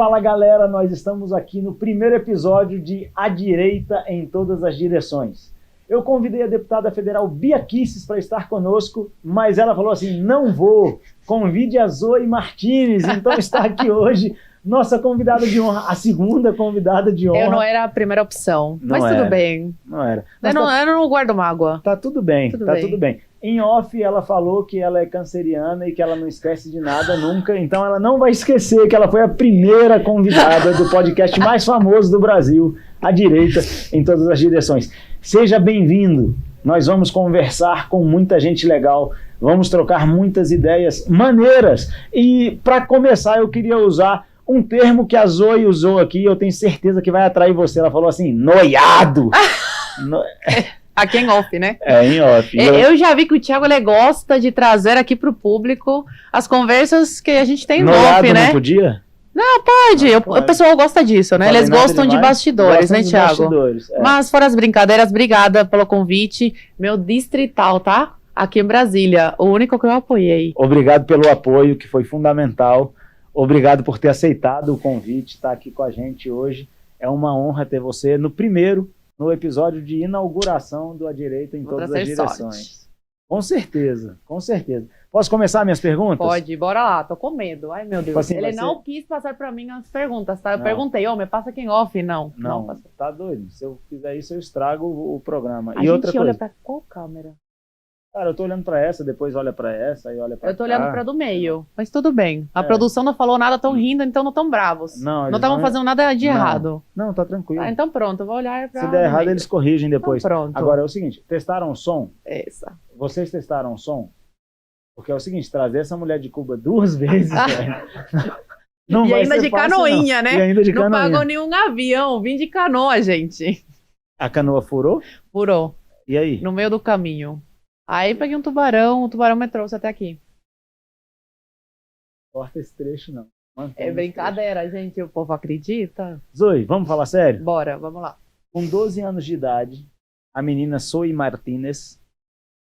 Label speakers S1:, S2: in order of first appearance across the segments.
S1: Fala galera, nós estamos aqui no primeiro episódio de A Direita em Todas as Direções. Eu convidei a deputada federal Bia Kicis para estar conosco, mas ela falou assim, não vou, convide a Zoe Martins, então está aqui hoje nossa convidada de honra, a segunda convidada de honra.
S2: Eu não era a primeira opção, mas tudo bem.
S1: Não era.
S2: Eu não guardo mágoa.
S1: Tá tudo bem, tudo bem. Em off, ela falou que ela é canceriana e que ela não esquece de nada nunca, então ela não vai esquecer que ela foi a primeira convidada do podcast mais famoso do Brasil, A Direita em Todas as Direções. Seja bem-vindo, nós vamos conversar com muita gente legal, vamos trocar muitas ideias maneiras. E para começar, eu queria usar um termo que a Zoe usou aqui, eu tenho certeza que vai atrair você. Ela falou assim, noiado.
S2: Aqui em off, né?
S1: É, em off.
S2: Eu já vi que o Thiago ele gosta de trazer aqui pro público as conversas que a gente tem em off, né?
S1: Não podia?
S2: Não, pode. O pessoal gosta disso, né? Eles gostam de bastidores, né, Thiago? Mas fora as brincadeiras, obrigada pelo convite. Meu distrital, tá? Aqui em Brasília. O único que eu apoiei.
S1: Obrigado pelo apoio, que foi fundamental. Obrigado por ter aceitado o convite, estar aqui com a gente hoje. É uma honra ter você no episódio de inauguração do A Direita em Todas as Direções. Com certeza, com certeza. Posso começar minhas perguntas?
S2: Pode, bora lá, tô com medo. Ai, meu Deus.
S1: Assim,
S2: ele não quis passar pra mim as perguntas, tá? Eu perguntei, me passa aqui em off. Não,
S1: tá doido. Se eu fizer isso, eu estrago o programa.
S2: A gente olha pra qual câmera?
S1: Cara, eu tô olhando pra essa, depois olha pra essa, aí olha pra cá.
S2: Eu tô olhando pra do meio, mas tudo bem. A produção não falou nada, tão rindo, então não tão bravos. Não estavam fazendo nada de errado.
S1: Não, tá tranquilo.
S2: Então pronto, eu vou olhar pra...
S1: Se der errado, eles corrigem depois.
S2: Então pronto.
S1: Agora é o seguinte, testaram o som?
S2: Essa.
S1: Vocês testaram o som? Porque é o seguinte, trazer essa mulher de Cuba 2 vezes, velho. Não
S2: e
S1: vai
S2: ainda
S1: ser
S2: de
S1: fácil,
S2: canoinha,
S1: não.
S2: né?
S1: E ainda de
S2: não
S1: canoinha.
S2: pagou nenhum avião, vim de canoa, gente.
S1: A canoa furou?
S2: Furou.
S1: E aí?
S2: No meio do caminho. Aí peguei um tubarão, o tubarão me trouxe até aqui.
S1: Corta esse trecho, não.
S2: É brincadeira, gente, o povo acredita.
S1: Zoe, vamos falar sério?
S2: Bora, vamos lá.
S1: Com 12 anos de idade, a menina Zoe Martínez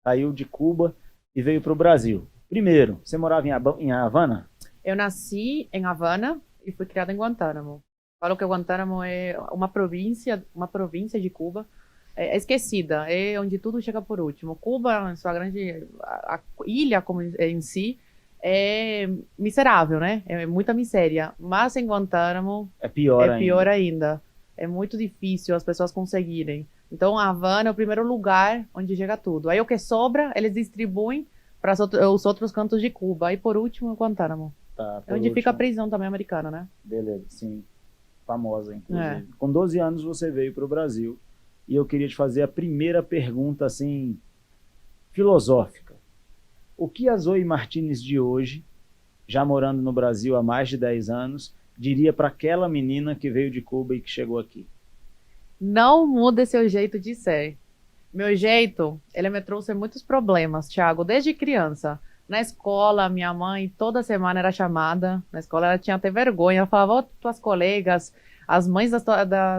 S1: saiu de Cuba e veio para o Brasil. Primeiro, você morava em Havana?
S2: Eu nasci em Havana e fui criada em Guantánamo. Falo que Guantánamo é uma província de Cuba. É esquecida, é onde tudo chega por último. Cuba, sua grande a ilha como em si, é miserável, né? É muita miséria. Mas em Guantánamo
S1: é pior
S2: ainda. É muito difícil as pessoas conseguirem. Então, a Havana é o primeiro lugar onde chega tudo. Aí o que sobra, eles distribuem para os outros cantos de Cuba. Aí, por último, Guantánamo.
S1: Tá,
S2: é onde fica a prisão também americana, né?
S1: Beleza, sim. Famosa, inclusive. Com 12 anos, você veio para o Brasil. E eu queria te fazer a primeira pergunta, assim, filosófica. O que a Zoe Martínez de hoje, já morando no Brasil há mais de 10 anos, diria para aquela menina que veio de Cuba e que chegou aqui?
S2: Não mude seu jeito de ser. Meu jeito, ele me trouxe muitos problemas, Thiago, desde criança. Na escola, minha mãe toda semana era chamada. Na escola ela tinha até vergonha. Ela falava, tuas colegas... As mães das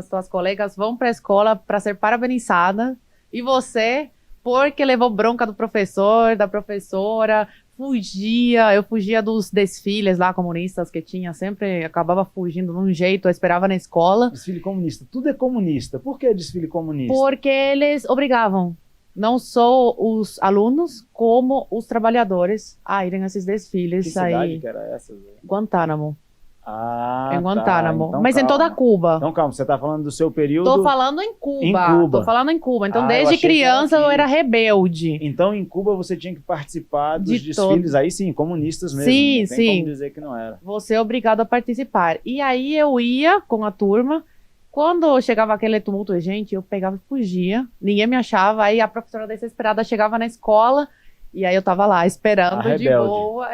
S2: tuas colegas vão para a escola para ser parabenizada. E você, porque levou bronca do professor, da professora, eu fugia dos desfiles lá comunistas que tinha, sempre acabava fugindo de um jeito, eu esperava na escola.
S1: Desfile comunista, tudo é comunista. Por que desfile comunista?
S2: Porque eles obrigavam, não só os alunos, como os trabalhadores a irem a esses desfiles.
S1: Que cidade que era essa?
S2: Guantánamo.
S1: Ah,
S2: em Guantánamo,
S1: então,
S2: mas
S1: calma.
S2: Em toda Cuba.
S1: Então calma, você está falando do seu período...
S2: Tô falando em Cuba. Tô falando em Cuba. Então desde criança eu era rebelde.
S1: Então em Cuba você tinha que participar dos desfiles, aí sim, comunistas mesmo.
S2: Sim,
S1: não tem como dizer que não era.
S2: Você é obrigado a participar. E aí eu ia com a turma, quando chegava aquele tumulto de gente, eu pegava e fugia, ninguém me achava, aí a professora desesperada chegava na escola, e aí eu tava lá esperando de boa,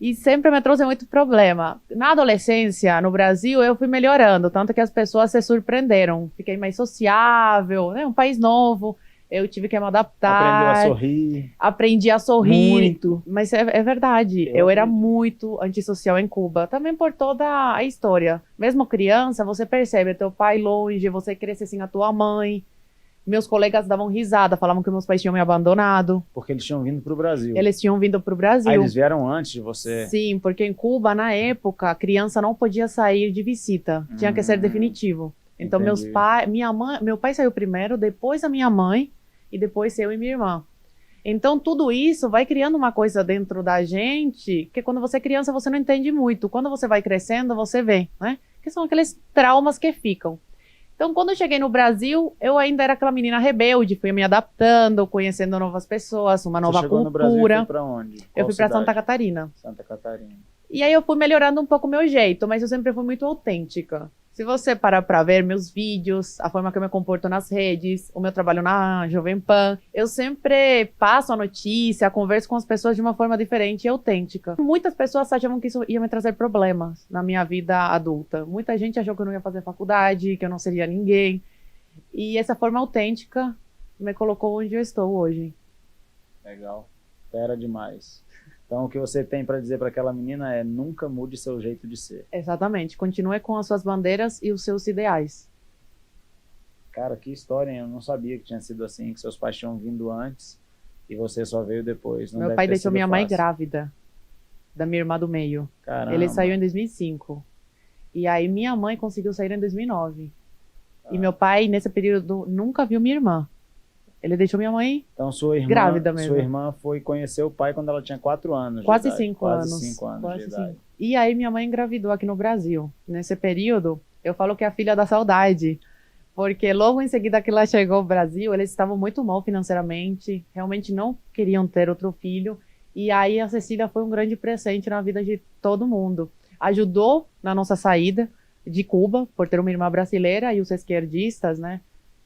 S2: E sempre me trouxe muito problema. Na adolescência, no Brasil, eu fui melhorando, tanto que as pessoas se surpreenderam. Fiquei mais sociável, né? Um país novo, eu tive que me adaptar.
S1: Aprendeu a sorrir.
S2: Aprendi a sorrir.
S1: Muito.
S2: Mas é verdade, eu era muito antissocial em Cuba, também por toda a história. Mesmo criança, você percebe teu pai longe, você cresce sem a tua mãe. Meus colegas davam risada, falavam que meus pais tinham me abandonado.
S1: Porque eles tinham vindo para o Brasil.
S2: Eles tinham vindo para o Brasil.
S1: Ah, eles vieram antes de você?
S2: Sim, porque em Cuba, na época, a criança não podia sair de visita. Tinha que ser definitivo. Então,
S1: Entendi.
S2: meu pai saiu primeiro, depois a minha mãe, e depois eu e minha irmã. Então, tudo isso vai criando uma coisa dentro da gente, que quando você é criança, você não entende muito. Quando você vai crescendo, você vê, né? Que são aqueles traumas que ficam. Então, quando eu cheguei no Brasil, eu ainda era aquela menina rebelde, fui me adaptando, conhecendo novas pessoas, uma nova
S1: Você chegou
S2: cultura.
S1: no Brasil e foi para onde?
S2: Eu
S1: Qual
S2: fui para
S1: cidade?
S2: Santa Catarina.
S1: Santa Catarina.
S2: E aí eu fui melhorando um pouco o meu jeito, mas eu sempre fui muito autêntica. Se você parar para ver meus vídeos, a forma que eu me comporto nas redes, o meu trabalho na Jovem Pan, eu sempre passo a notícia, converso com as pessoas de uma forma diferente e autêntica. Muitas pessoas achavam que isso ia me trazer problemas na minha vida adulta. Muita gente achou que eu não ia fazer faculdade, que eu não seria ninguém. E essa forma autêntica me colocou onde eu estou hoje.
S1: Legal. Fera demais. Então, o que você tem para dizer para aquela menina é: nunca mude seu jeito de ser.
S2: Exatamente. Continue com as suas bandeiras e os seus ideais.
S1: Cara, que história, hein? Eu não sabia que tinha sido assim, que seus pais tinham vindo antes e você só veio depois. Não
S2: Meu
S1: deve
S2: pai
S1: ter
S2: deixou
S1: sido
S2: minha mãe
S1: fácil.
S2: grávida da minha irmã do meio.
S1: Caramba.
S2: Ele saiu em 2005. E aí minha mãe conseguiu sair em 2009. E meu pai, nesse período, nunca viu minha irmã. Ele deixou minha mãe
S1: Então, sua irmã,
S2: grávida mesmo.
S1: sua irmã foi conhecer o pai quando ela tinha 4 anos
S2: quase
S1: de idade.
S2: 5
S1: Quase
S2: anos.
S1: 5 anos
S2: Quase
S1: de idade.
S2: 5. E aí minha mãe engravidou aqui no Brasil. Nesse período, eu falo que é a filha da saudade. Porque logo em seguida que ela chegou ao Brasil, eles estavam muito mal financeiramente. Realmente não queriam ter outro filho. E aí a Cecília foi um grande presente na vida de todo mundo. Ajudou na nossa saída de Cuba, por ter uma irmã brasileira, e os esquerdistas, né,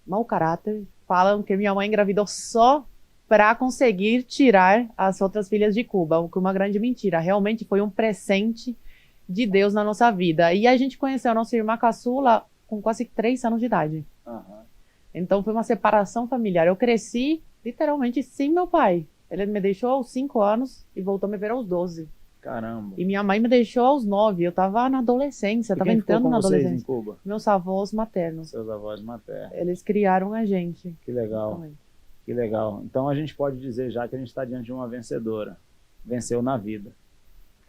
S2: mau caráter, falam que minha mãe engravidou só para conseguir tirar as outras filhas de Cuba, o que é uma grande mentira. Realmente foi um presente de Deus na nossa vida. E a gente conheceu a nossa irmã caçula com quase 3 anos de idade.
S1: Aham.
S2: Então foi uma separação familiar. Eu cresci literalmente sem meu pai. Ele me deixou aos 5 anos e voltou a me ver aos 12.
S1: Caramba.
S2: E minha mãe me deixou aos 9. Eu tava na adolescência,
S1: E
S2: tava
S1: quem ficou
S2: entrando
S1: com
S2: na
S1: vocês
S2: adolescência.
S1: em Cuba?
S2: Meus avós maternos.
S1: Seus avós maternos.
S2: Eles criaram a gente.
S1: Que legal.
S2: Também.
S1: Que legal. Então a gente pode dizer já que a gente está diante de uma vencedora. Venceu na vida.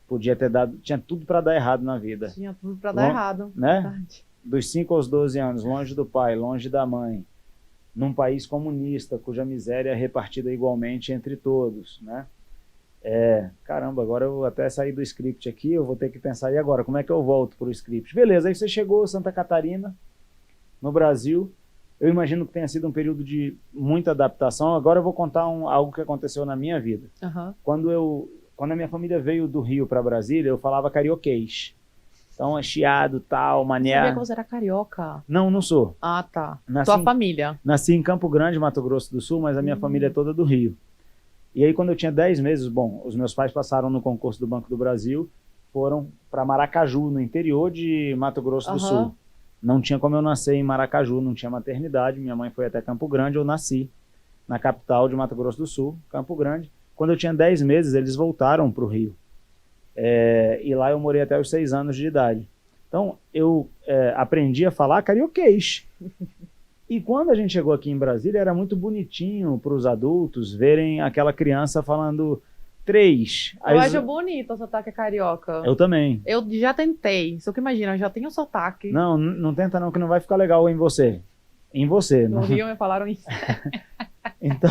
S1: Podia ter dado, tinha tudo para dar errado na vida,
S2: Tinha tudo pra dar errado.
S1: né?
S2: Verdade.
S1: Dos 5 aos 12 anos, longe do pai, longe da mãe, num país comunista, cuja miséria é repartida igualmente entre todos, né? Caramba, agora eu até saí do script aqui, eu vou ter que pensar, e agora, como é que eu volto para o script? Beleza, aí você chegou a Santa Catarina, no Brasil. Eu imagino que tenha sido um período de muita adaptação. Agora eu vou contar algo que aconteceu na minha vida.
S2: Aham.
S1: Quando a minha família veio do Rio para Brasília, eu falava carioquês. Então, chiado, tal,
S2: Sabia
S1: mané.
S2: que você era carioca.
S1: Não, não sou.
S2: Ah, tá.
S1: Nasci
S2: Tua
S1: em-
S2: família.
S1: Nasci em Campo Grande, Mato Grosso do Sul, mas a minha família é toda do Rio. E aí, quando eu tinha 10 meses, bom, os meus pais passaram no concurso do Banco do Brasil, foram para Maracaju, no interior de Mato Grosso do
S2: Aham.
S1: Sul. Não tinha como eu nascer em Maracaju, não tinha maternidade. Minha mãe foi até Campo Grande, eu nasci na capital de Mato Grosso do Sul, Campo Grande. Quando eu tinha 10 meses, eles voltaram para o Rio. E lá eu morei até os 6 anos de idade. Então, eu aprendi a falar carioquês. E quando a gente chegou aqui em Brasília, era muito bonitinho para os adultos verem aquela criança falando 3.
S2: Eu acho bonito o sotaque carioca.
S1: Eu também.
S2: Eu já tentei. Só que imagina, eu já tenho sotaque.
S1: Não, não tenta não, que não vai ficar legal em você. Em você.
S2: No
S1: Não.
S2: Rio me falaram isso.
S1: Então,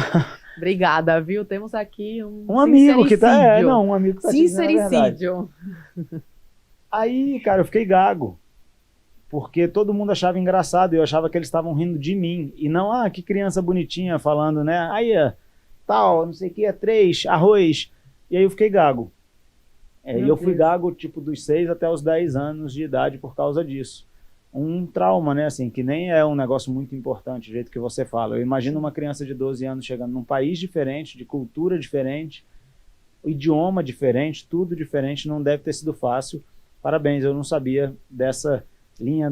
S2: Obrigada, viu? Temos aqui
S1: um amigo que tá...
S2: sincericídio.
S1: um amigo que tá te dizendo a verdade.
S2: Sincericídio.
S1: Aí, cara, eu fiquei gago. Porque todo mundo achava engraçado e eu achava que eles estavam rindo de mim. E não, que criança bonitinha falando, né? Aí, tal, não sei o que, 3, arroz. E aí eu fiquei gago. E eu fui
S2: Deus.
S1: gago, tipo, dos 6 até os 10 anos de idade por causa disso. Um trauma, né, assim, que nem é um negócio muito importante, do jeito que você fala. Eu imagino uma criança de 12 anos chegando num país diferente, de cultura diferente, idioma diferente, tudo diferente, não deve ter sido fácil. Parabéns, eu não sabia dessa linha,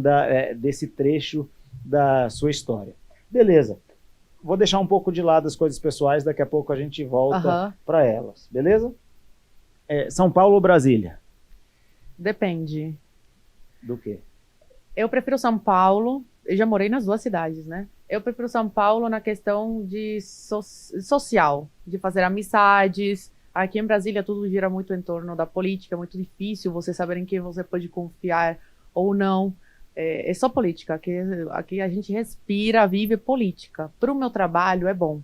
S1: desse trecho da sua história. Beleza, vou deixar um pouco de lado as coisas pessoais, daqui a pouco a gente volta
S2: Aham.
S1: para elas, beleza? São Paulo ou Brasília?
S2: Depende.
S1: Do quê?
S2: Eu prefiro São Paulo. Eu já morei nas duas cidades, né? Eu prefiro São Paulo na questão de social, de fazer amizades. Aqui em Brasília tudo gira muito em torno da política, é muito difícil você saber em quem você pode confiar ou não. É só política, aqui a gente respira, vive política. Para o meu trabalho é bom.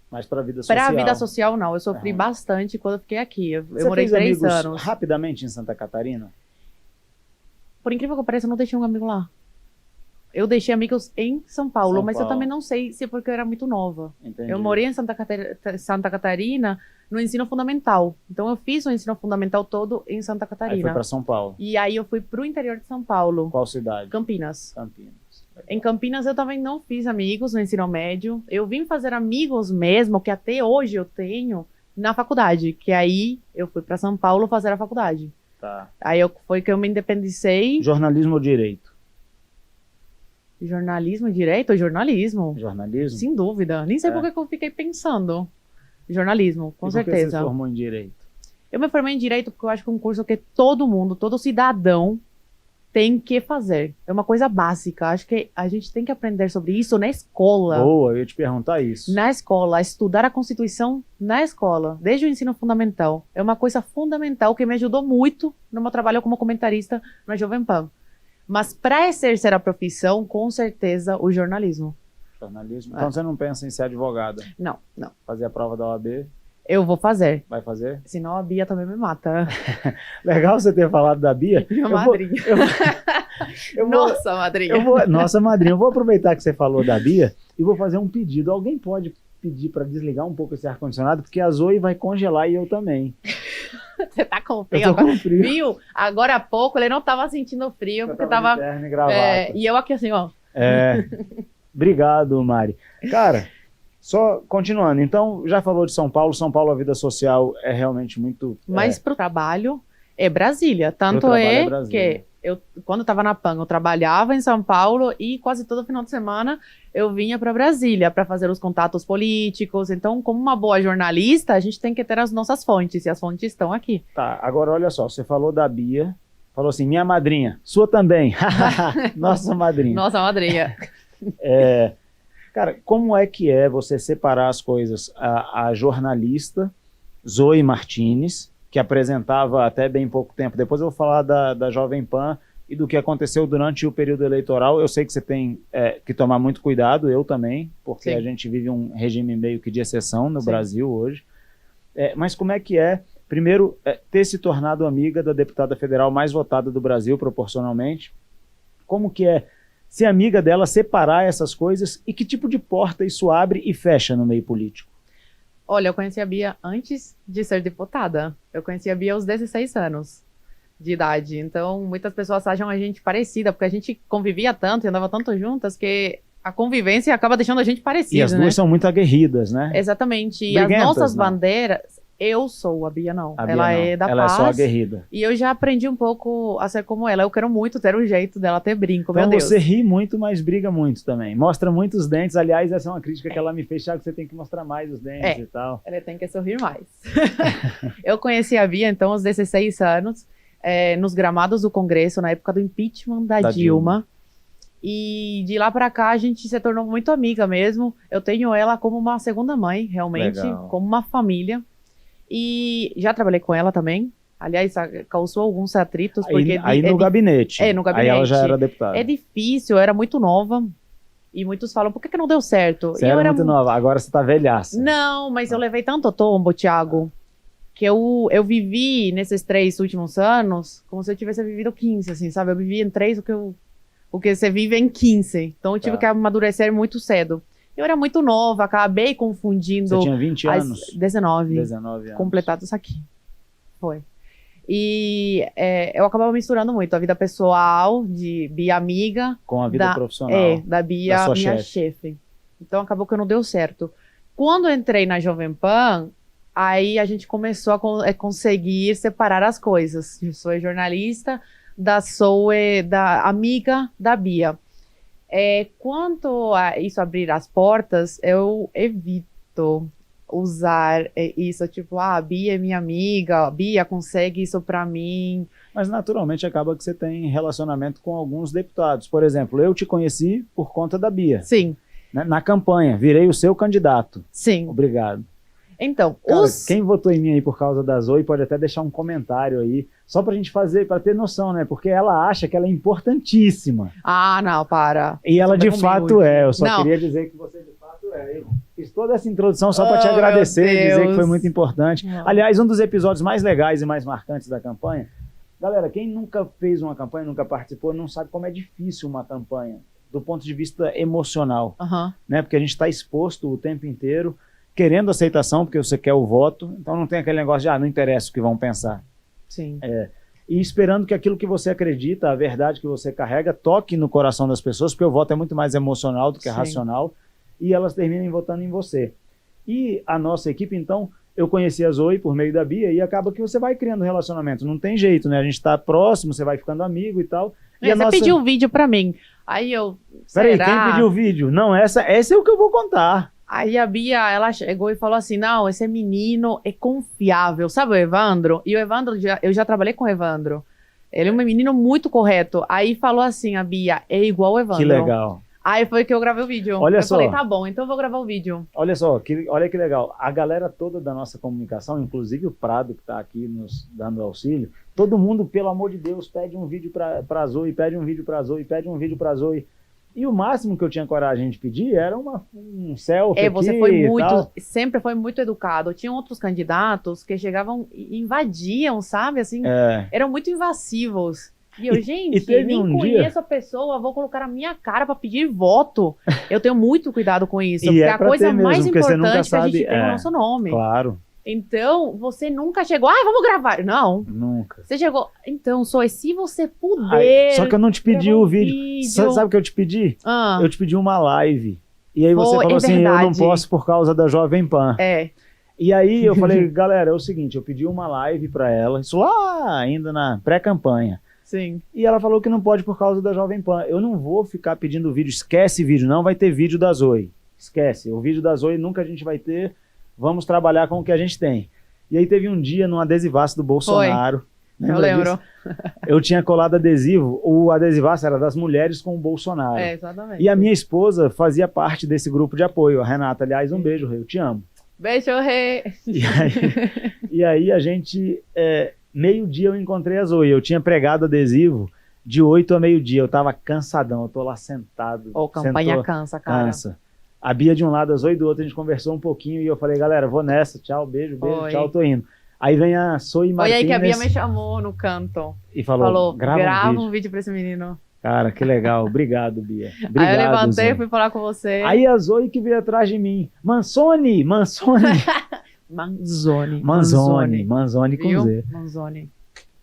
S1: Mas para a vida social?
S2: Para a vida social não, eu sofri bastante quando eu fiquei aqui. Eu morei
S1: fez
S2: 3
S1: amigos
S2: anos.
S1: rapidamente em Santa Catarina?
S2: Por incrível que pareça, eu não deixei um amigo lá. Eu deixei amigos em São Paulo, mas eu também não sei se é porque eu era muito nova.
S1: Entendi.
S2: Eu morei em Santa Catarina no ensino fundamental. Então eu fiz o ensino fundamental todo em Santa Catarina.
S1: Aí foi para São Paulo.
S2: E aí eu fui para o interior de São Paulo.
S1: Qual cidade?
S2: Campinas.
S1: Campinas. Legal.
S2: Em Campinas eu também não fiz amigos no ensino médio. Eu vim fazer amigos mesmo, que até hoje eu tenho, na faculdade. Que aí eu fui para São Paulo fazer a faculdade.
S1: Tá.
S2: Aí foi que eu me independicei.
S1: Jornalismo ou direito?
S2: Jornalismo, direito ou jornalismo?
S1: Jornalismo?
S2: Sem dúvida. Nem sei por que eu fiquei pensando. Jornalismo, com certeza.
S1: Por que você se formou em direito?
S2: Eu me formei em direito porque eu acho que é um curso que todo mundo, todo cidadão tem que fazer. É uma coisa básica. Acho que a gente tem que aprender sobre isso na escola.
S1: Boa, eu ia te perguntar isso.
S2: Na escola, estudar a Constituição na escola, desde o ensino fundamental. É uma coisa fundamental que me ajudou muito no meu trabalho como comentarista na Jovem Pan. Mas para exercer a profissão, com certeza, o jornalismo.
S1: Jornalismo? Então você não pensa em ser advogada?
S2: Não.
S1: Fazer a prova da OAB?
S2: Eu vou fazer.
S1: Vai fazer?
S2: Senão a Bia também me mata.
S1: Legal você ter falado da Bia.
S2: Minha madrinha. Nossa, madrinha.
S1: Nossa, madrinha. Eu vou aproveitar que você falou da Bia e vou fazer um pedido. Alguém pode pedir para desligar um pouco esse ar-condicionado? Porque a Zoe vai congelar e eu também.
S2: Você tá com frio?
S1: Eu tô com frio.
S2: Viu? Agora há pouco ele não tava sentindo frio, porque tava...
S1: de terno e gravata.
S2: E eu aqui assim, ó.
S1: Obrigado, Mari. Cara, só continuando. Então, já falou de São Paulo. São Paulo, a vida social é realmente muito...
S2: Mas pro trabalho é Brasília. Tanto é que quando eu tava na PAN, eu trabalhava em São Paulo e quase todo final de semana eu vinha para Brasília para fazer os contatos políticos. Então, como uma boa jornalista, a gente tem que ter as nossas fontes, e as fontes estão aqui.
S1: Tá, agora olha só, você falou da Bia, falou assim, minha madrinha, sua também. Nossa madrinha.
S2: Nossa madrinha.
S1: Cara, como é que é você separar as coisas? A jornalista Zoe Martins, que apresentava até bem pouco tempo, depois eu vou falar da Jovem Pan e do que aconteceu durante o período eleitoral. Eu sei que você tem que tomar muito cuidado, eu também, porque a gente vive um regime meio que de exceção no Brasil hoje. Mas como é que primeiro, ter se tornado amiga da deputada federal mais votada do Brasil, proporcionalmente? Como que é ser amiga dela, separar essas coisas, e que tipo de porta isso abre e fecha no meio político?
S2: Olha, eu conheci a Bia antes de ser deputada. Eu conheci a Bia aos 16 anos de idade. Então, muitas pessoas acham a gente parecida, porque a gente convivia tanto e andava tanto juntas que a convivência acaba deixando a gente parecida,
S1: E as duas são muito aguerridas, né?
S2: Exatamente. E
S1: Briguentas,
S2: as nossas
S1: não?
S2: bandeiras... Eu sou a Bia, não.
S1: A Bia
S2: ela
S1: não.
S2: é da
S1: Ela
S2: paz.
S1: é só aguerrida.
S2: E eu já aprendi um pouco a ser como ela. Eu quero muito ter um jeito dela ter brinco,
S1: Então
S2: meu Deus.
S1: você ri muito, mas briga muito também. Mostra muito os dentes. Aliás, essa é uma crítica que ela me fez, Thiago, que você tem que mostrar mais os dentes e tal.
S2: Ela tem que sorrir mais. Eu conheci a Bia, então, aos 16 anos, nos gramados do Congresso, na época do impeachment da Dilma. E de lá pra cá, a gente se tornou muito amiga mesmo. Eu tenho ela como uma segunda mãe, realmente.
S1: Legal.
S2: Como uma família. E já trabalhei com ela também. Aliás, causou alguns atritos. Porque
S1: Aí no gabinete.
S2: No gabinete.
S1: Aí ela já era deputada.
S2: É difícil, eu era muito nova. E muitos falam, por que não deu certo?
S1: Você era muito nova, agora você tá velhaça.
S2: Não, mas eu levei tanto tombo, Thiago, que eu vivi nesses 3 últimos anos como se eu tivesse vivido 15, assim, sabe? Eu vivi em 3 o que você vive em 15. Então eu tive que amadurecer muito cedo. Eu era muito nova, acabei confundindo...
S1: Você tinha 20 anos?
S2: 19.
S1: 19 anos.
S2: Completados aqui. Foi. E eu acabava misturando muito a vida pessoal, de Bia amiga...
S1: Com a vida profissional.
S2: Da Bia, minha chefe. Então acabou que não deu certo. Quando eu entrei na Jovem Pan, aí a gente começou a conseguir separar as coisas. Eu sou jornalista, sou da amiga da Bia. Quanto a isso abrir as portas, eu evito usar isso, tipo, a Bia é minha amiga, a Bia consegue isso pra mim.
S1: Mas naturalmente acaba que você tem relacionamento com alguns deputados. Por exemplo, eu te conheci por conta da Bia.
S2: Sim.
S1: Na campanha, virei o seu candidato.
S2: Sim.
S1: Obrigado.
S2: Então,
S1: Cara, quem votou em mim aí por causa da Zoe pode até deixar um comentário aí, só pra gente fazer, pra ter noção, né? Porque ela acha que ela é importantíssima.
S2: Ah, não, para.
S1: E ela de
S2: Você
S1: fato é. Eu só
S2: Não.
S1: queria dizer que você de fato é. Eu fiz toda essa introdução só pra te
S2: Oh,
S1: agradecer,
S2: meu
S1: dizer que
S2: Deus.
S1: foi muito importante.
S2: Não.
S1: Aliás, um dos episódios mais legais e mais marcantes da campanha. Galera, quem nunca fez uma campanha, nunca participou, não sabe como é difícil uma campanha, do ponto de vista emocional,
S2: Aham.
S1: né? Porque a gente está exposto o tempo inteiro, querendo aceitação, porque você quer o voto, então não tem aquele negócio de, não interessa o que vão pensar.
S2: Sim.
S1: E esperando que aquilo que você acredita, a verdade que você carrega, toque no coração das pessoas, porque o voto é muito mais emocional do que
S2: Sim.
S1: racional, e elas terminam votando em você. E a nossa equipe, então, eu conheci a Zoe por meio da Bia, e acaba que você vai criando relacionamento, não tem jeito, né? A gente tá próximo, você vai ficando amigo e tal. E a
S2: Você
S1: nossa...
S2: pediu um vídeo pra mim. Aí eu.
S1: Peraí,
S2: será?
S1: quem pediu o vídeo? Não, essa é o que eu vou contar.
S2: Aí a Bia, ela chegou e falou assim: não, esse menino é confiável. Sabe o Evandro? E o Evandro, eu já trabalhei com o Evandro. Ele é um menino muito correto. Aí falou assim: a Bia, é igual o Evandro.
S1: Que legal.
S2: Aí foi que eu gravei o vídeo.
S1: Olha
S2: eu
S1: só.
S2: falei: tá bom, então eu vou gravar o vídeo.
S1: Olha só, olha que legal. A galera toda da nossa comunicação, inclusive o Prado, que está aqui nos dando auxílio, todo mundo, pelo amor de Deus, pede um vídeo para Zoe, pede um vídeo para Zoe, pede um vídeo para Zoe. E o máximo que eu tinha coragem de pedir era um selfie
S2: Você
S1: aqui
S2: foi
S1: e
S2: muito,
S1: tal.
S2: sempre foi muito educado. Tinha outros candidatos que chegavam e invadiam, sabe? Assim, eram muito invasivos. E eu, gente,
S1: teve
S2: nem
S1: um
S2: conheço
S1: dia-
S2: a pessoa, vou colocar a minha cara para pedir voto. Eu tenho muito cuidado com isso,
S1: E
S2: porque
S1: é
S2: a
S1: pra
S2: coisa
S1: ter mesmo,
S2: mais
S1: porque você nunca
S2: importante que a gente
S1: sabe-
S2: tem é o nosso nome.
S1: Claro,
S2: Então, você nunca chegou, vamos gravar. Não.
S1: nunca.
S2: Você chegou, então, só se você puder.
S1: Aí, só que eu não te pedi
S2: gravar
S1: o
S2: um
S1: vídeo. Sabe o que eu te pedi?
S2: Ah,
S1: Eu te pedi uma live. E aí você
S2: Foi,
S1: falou
S2: é
S1: assim, eu não
S2: verdade.
S1: posso por causa da Jovem Pan.
S2: é.
S1: E aí eu falei, galera, é o seguinte, eu pedi uma live pra ela, isso lá ainda na pré-campanha.
S2: Sim.
S1: E ela falou que não pode por causa da Jovem Pan. Eu não vou ficar pedindo vídeo, esquece vídeo, não vai ter vídeo da Zoe. Esquece, o vídeo da Zoe nunca a gente vai ter, vamos trabalhar com o que a gente tem. E aí teve um dia num adesivaço do Bolsonaro.
S2: Eu
S1: lembra
S2: lembro.
S1: disso? Eu tinha colado adesivo, o adesivaço era das mulheres com o Bolsonaro.
S2: Exatamente.
S1: E a minha esposa fazia parte desse grupo de apoio, a Renata. Aliás, um beijo, Rê, eu te amo.
S2: Beijo, Rê.
S1: E aí a gente, meio-dia eu encontrei a Zoe, eu tinha pregado adesivo de 8 a meio-dia, eu tava cansadão, eu tô lá sentado.
S2: Ô, campanha
S1: sentou,
S2: cansa, cara.
S1: cansa. A Bia de um lado, a Zoe do outro, a gente conversou um pouquinho e eu falei, galera, vou nessa, tchau, beijo,
S2: Oi.
S1: tchau, tô indo. Aí vem a Zoe
S2: Foi
S1: Martínez
S2: aí que a Bia me chamou no canto.
S1: e falou, grava um vídeo.
S2: um vídeo pra esse menino.
S1: Cara, que legal, obrigado, Bia.
S2: Aí
S1: Obrigado,
S2: eu levantei,
S1: Zoe.
S2: fui falar com você.
S1: Aí a Zoe que veio atrás de mim, Manzoni Manzoni com
S2: Viu?
S1: Z.
S2: Manzoni.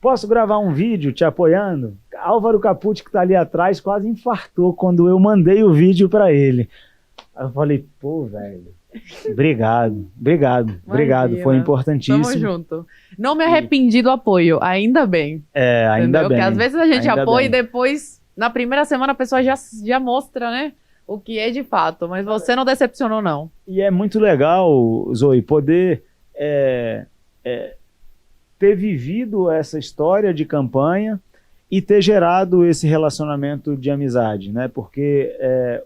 S1: Posso gravar um vídeo te apoiando? Álvaro Capucci, que tá ali atrás, quase infartou quando eu mandei o vídeo pra ele. Aí eu falei, pô, velho, obrigado,
S2: Imagina.
S1: foi importantíssimo.
S2: Tamo junto. Não me arrependi do apoio, ainda bem.
S1: Ainda
S2: entendeu?
S1: bem.
S2: Porque às vezes a gente
S1: ainda
S2: apoia
S1: bem.
S2: e depois, na primeira semana, a pessoa já mostra, né? O que é de fato. Mas você não decepcionou, não.
S1: E é muito legal, Zoe, poder ter vivido essa história de campanha e ter gerado esse relacionamento de amizade, né? Porque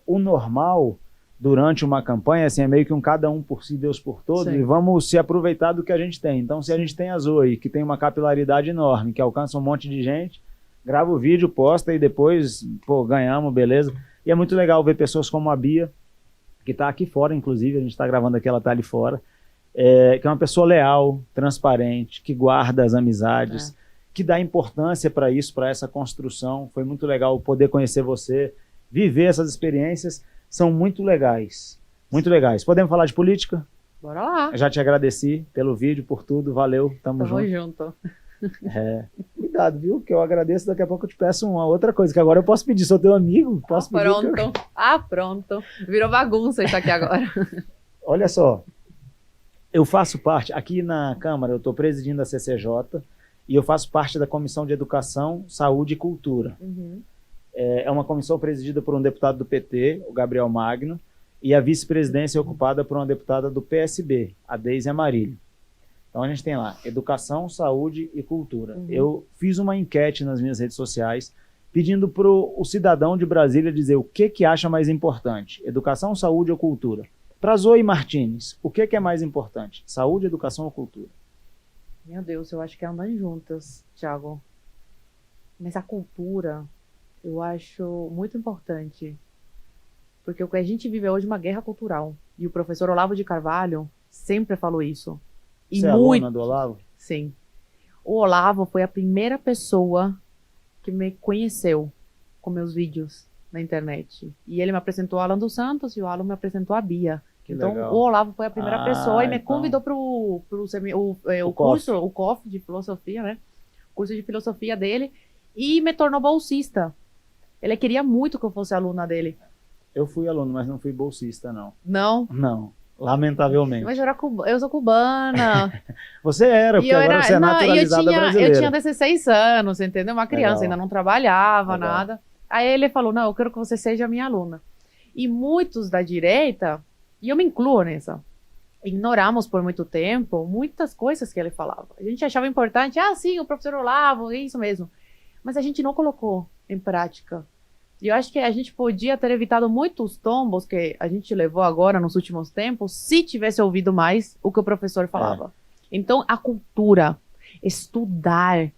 S1: o normal durante uma campanha assim, é meio que um cada um por si, Deus por todos,
S2: Sim.
S1: e vamos se aproveitar do que a gente tem. Então, se a gente tem a Zoe, que tem uma capilaridade enorme, que alcança um monte de gente, grava o vídeo, posta e depois, pô, ganhamos, beleza. E é muito legal ver pessoas como a Bia, que está aqui fora, inclusive, a gente está gravando aqui, ela está ali fora, que é uma pessoa leal, transparente, que guarda as amizades, que dá importância para isso, para essa construção. Foi muito legal poder conhecer você, viver essas experiências, são muito legais, muito legais. Podemos falar de política?
S2: Bora lá.
S1: Eu já te agradeci pelo vídeo, por tudo, valeu, tamo junto. Cuidado, viu? Que eu agradeço, daqui a pouco eu te peço uma outra coisa, que agora eu posso pedir, sou teu amigo, posso pedir.
S2: Pronto. Pronto. Virou bagunça isso aqui agora.
S1: Olha só, eu faço parte, aqui na Câmara, eu estou presidindo a CCJ e eu faço parte da Comissão de Educação, Saúde e Cultura.
S2: Uhum.
S1: É uma comissão presidida por um deputado do PT, o Gabriel Magno, e a vice-presidência é ocupada por uma deputada do PSB, a Deise Amarilho. Então a gente tem lá Educação, Saúde e Cultura.
S2: Uhum.
S1: Eu fiz uma enquete nas minhas redes sociais pedindo para o cidadão de Brasília dizer o que acha mais importante, educação, saúde ou cultura. Para Zoe Martins, o que é mais importante, saúde, educação ou cultura?
S2: Meu Deus, eu acho que andam juntas, Thiago. Mas a cultura, eu acho muito importante. Porque o que a gente vive hoje é uma guerra cultural. E o professor Olavo de Carvalho sempre falou isso. E
S1: Você é aluna do Olavo?
S2: Sim. O Olavo foi a primeira pessoa que me conheceu com meus vídeos na internet. E ele me apresentou a Alan dos Santos e o Alan me apresentou a Bia. Então,
S1: legal.
S2: o Olavo foi a primeira pessoa e me
S1: então...
S2: convidou para o curso, o COF de filosofia, né? O curso de filosofia dele, e me tornou bolsista. Ele queria muito que eu fosse aluna dele.
S1: Eu fui aluno, mas não fui bolsista, não.
S2: Não?
S1: Não, lamentavelmente.
S2: Mas eu sou cubana.
S1: Você era, porque agora você é naturalizada brasileira.
S2: Eu tinha 16 anos, entendeu? Uma criança,
S1: Legal.
S2: ainda não trabalhava,
S1: Legal.
S2: nada. Aí ele falou, não, eu quero que você seja minha aluna. E muitos da direita, e eu me incluo nessa, ignoramos por muito tempo muitas coisas que ele falava. A gente achava importante, sim, o professor Olavo, é isso mesmo. Mas a gente não colocou em prática. E eu acho que a gente podia ter evitado muitos tombos que a gente levou agora nos últimos tempos, se tivesse ouvido mais o que o professor falava. Então, a cultura, estudar,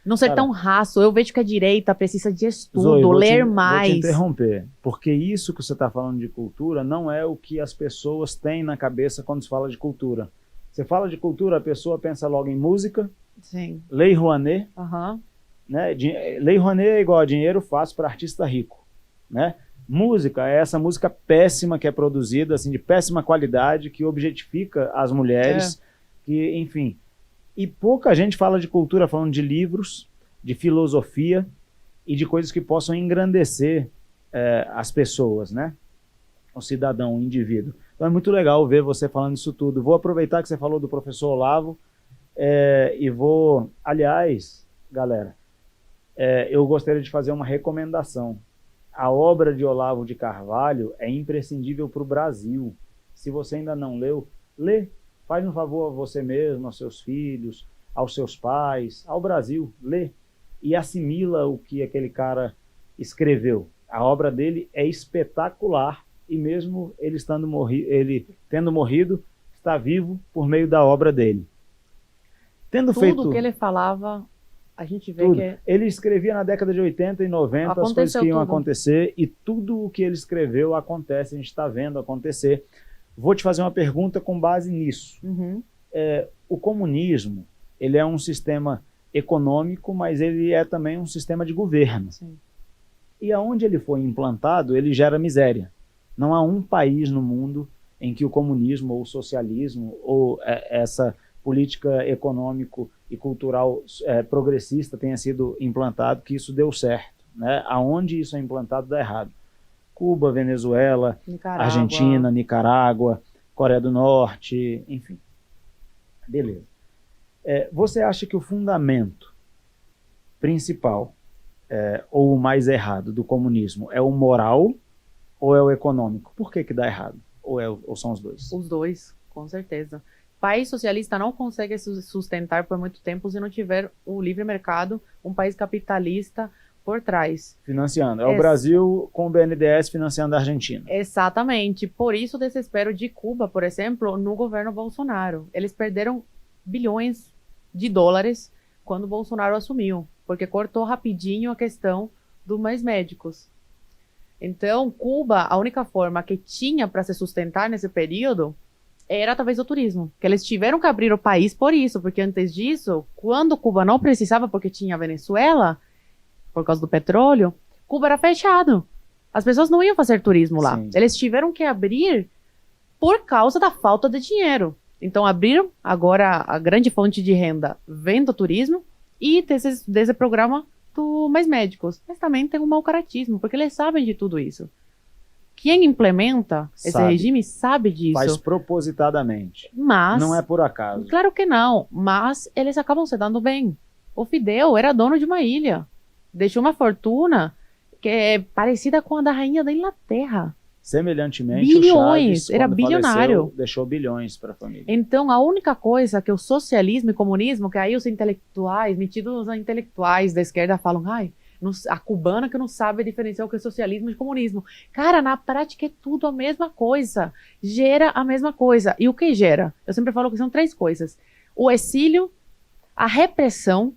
S2: não ser tão raço. Eu vejo que a direita precisa de estudo,
S1: Zoe,
S2: ler mais.
S1: Vou te interromper, porque isso que você está falando de cultura não é o que as pessoas têm na cabeça quando se fala de cultura. Você fala de cultura, a pessoa pensa logo em música,
S2: Sim.
S1: Lei Rouanet,
S2: Uhum.
S1: né? Lei Rouanet é igual a dinheiro fácil para artista rico, né? Música é essa música péssima que é produzida, assim, de péssima qualidade, que objetifica as mulheres, que, enfim. E pouca gente fala de cultura falando de livros, de filosofia e de coisas que possam engrandecer as pessoas, né? O cidadão, o indivíduo. Então é muito legal ver você falando isso tudo. Vou aproveitar que você falou do professor Olavo e vou... Aliás, galera, eu gostaria de fazer uma recomendação. A obra de Olavo de Carvalho é imprescindível para o Brasil. Se você ainda não leu, lê. Faz um favor a você mesmo, aos seus filhos, aos seus pais, ao Brasil. Lê e assimila o que aquele cara escreveu. A obra dele é espetacular e mesmo ele tendo morrido, está vivo por meio da obra dele.
S2: Tudo que ele falava... A gente vê que...
S1: Ele escrevia na década de 80 e 90 as coisas que iam acontecer e tudo o que ele escreveu acontece, a gente está vendo acontecer. Vou te fazer uma pergunta com base nisso.
S2: Uhum.
S1: O comunismo, ele é um sistema econômico, mas ele é também um sistema de governo.
S2: Sim.
S1: E aonde ele foi implantado, ele gera miséria. Não há um país no mundo em que o comunismo ou o socialismo ou essa política econômico e cultural progressista tenha sido implantado, que isso deu certo, né? Aonde isso é implantado dá errado. Cuba, Venezuela,
S2: Nicarágua.
S1: Argentina, Nicarágua, Coreia do Norte, enfim. Beleza. Você acha que o fundamento principal ou o mais errado do comunismo é o moral ou é o econômico? Por que dá errado? Ou são os dois?
S2: Os dois, com certeza. País socialista não consegue se sustentar por muito tempo se não tiver o livre mercado, um país capitalista por trás.
S1: Financiando. O Brasil com o BNDES financiando a Argentina.
S2: Exatamente. Por isso o desespero de Cuba, por exemplo, no governo Bolsonaro. Eles perderam bilhões de dólares quando o Bolsonaro assumiu, porque cortou rapidinho a questão dos mais médicos. Então, Cuba, a única forma que tinha para se sustentar nesse período era talvez o turismo, que eles tiveram que abrir o país por isso, porque antes disso, quando Cuba não precisava, porque tinha a Venezuela, por causa do petróleo, Cuba era fechado. As pessoas não iam fazer turismo lá.
S1: Sim.
S2: Eles tiveram que abrir por causa da falta de dinheiro. Então abriram, agora a grande fonte de renda vem do turismo e desse programa do Mais Médicos. Mas também tem um mau caratismo, porque eles sabem de tudo isso. Quem implementa esse regime sabe disso.
S1: Faz propositadamente.
S2: Mas...
S1: Não é por acaso.
S2: Claro que não, mas eles acabam se dando bem. O Fidel era dono de uma ilha. Deixou uma fortuna que é parecida com a da rainha da Inglaterra.
S1: Semelhantemente,
S2: bilhões,
S1: o Chaves,
S2: era
S1: quando
S2: bilionário.
S1: Faleceu, deixou bilhões para a família.
S2: Então, a única coisa que o socialismo e comunismo, que aí os intelectuais, metidos intelectuais da esquerda falam, A cubana que não sabe diferenciar o que é socialismo de comunismo. Cara, na prática é tudo a mesma coisa. Gera a mesma coisa. E o que gera? Eu sempre falo que são 3 coisas. O exílio, a repressão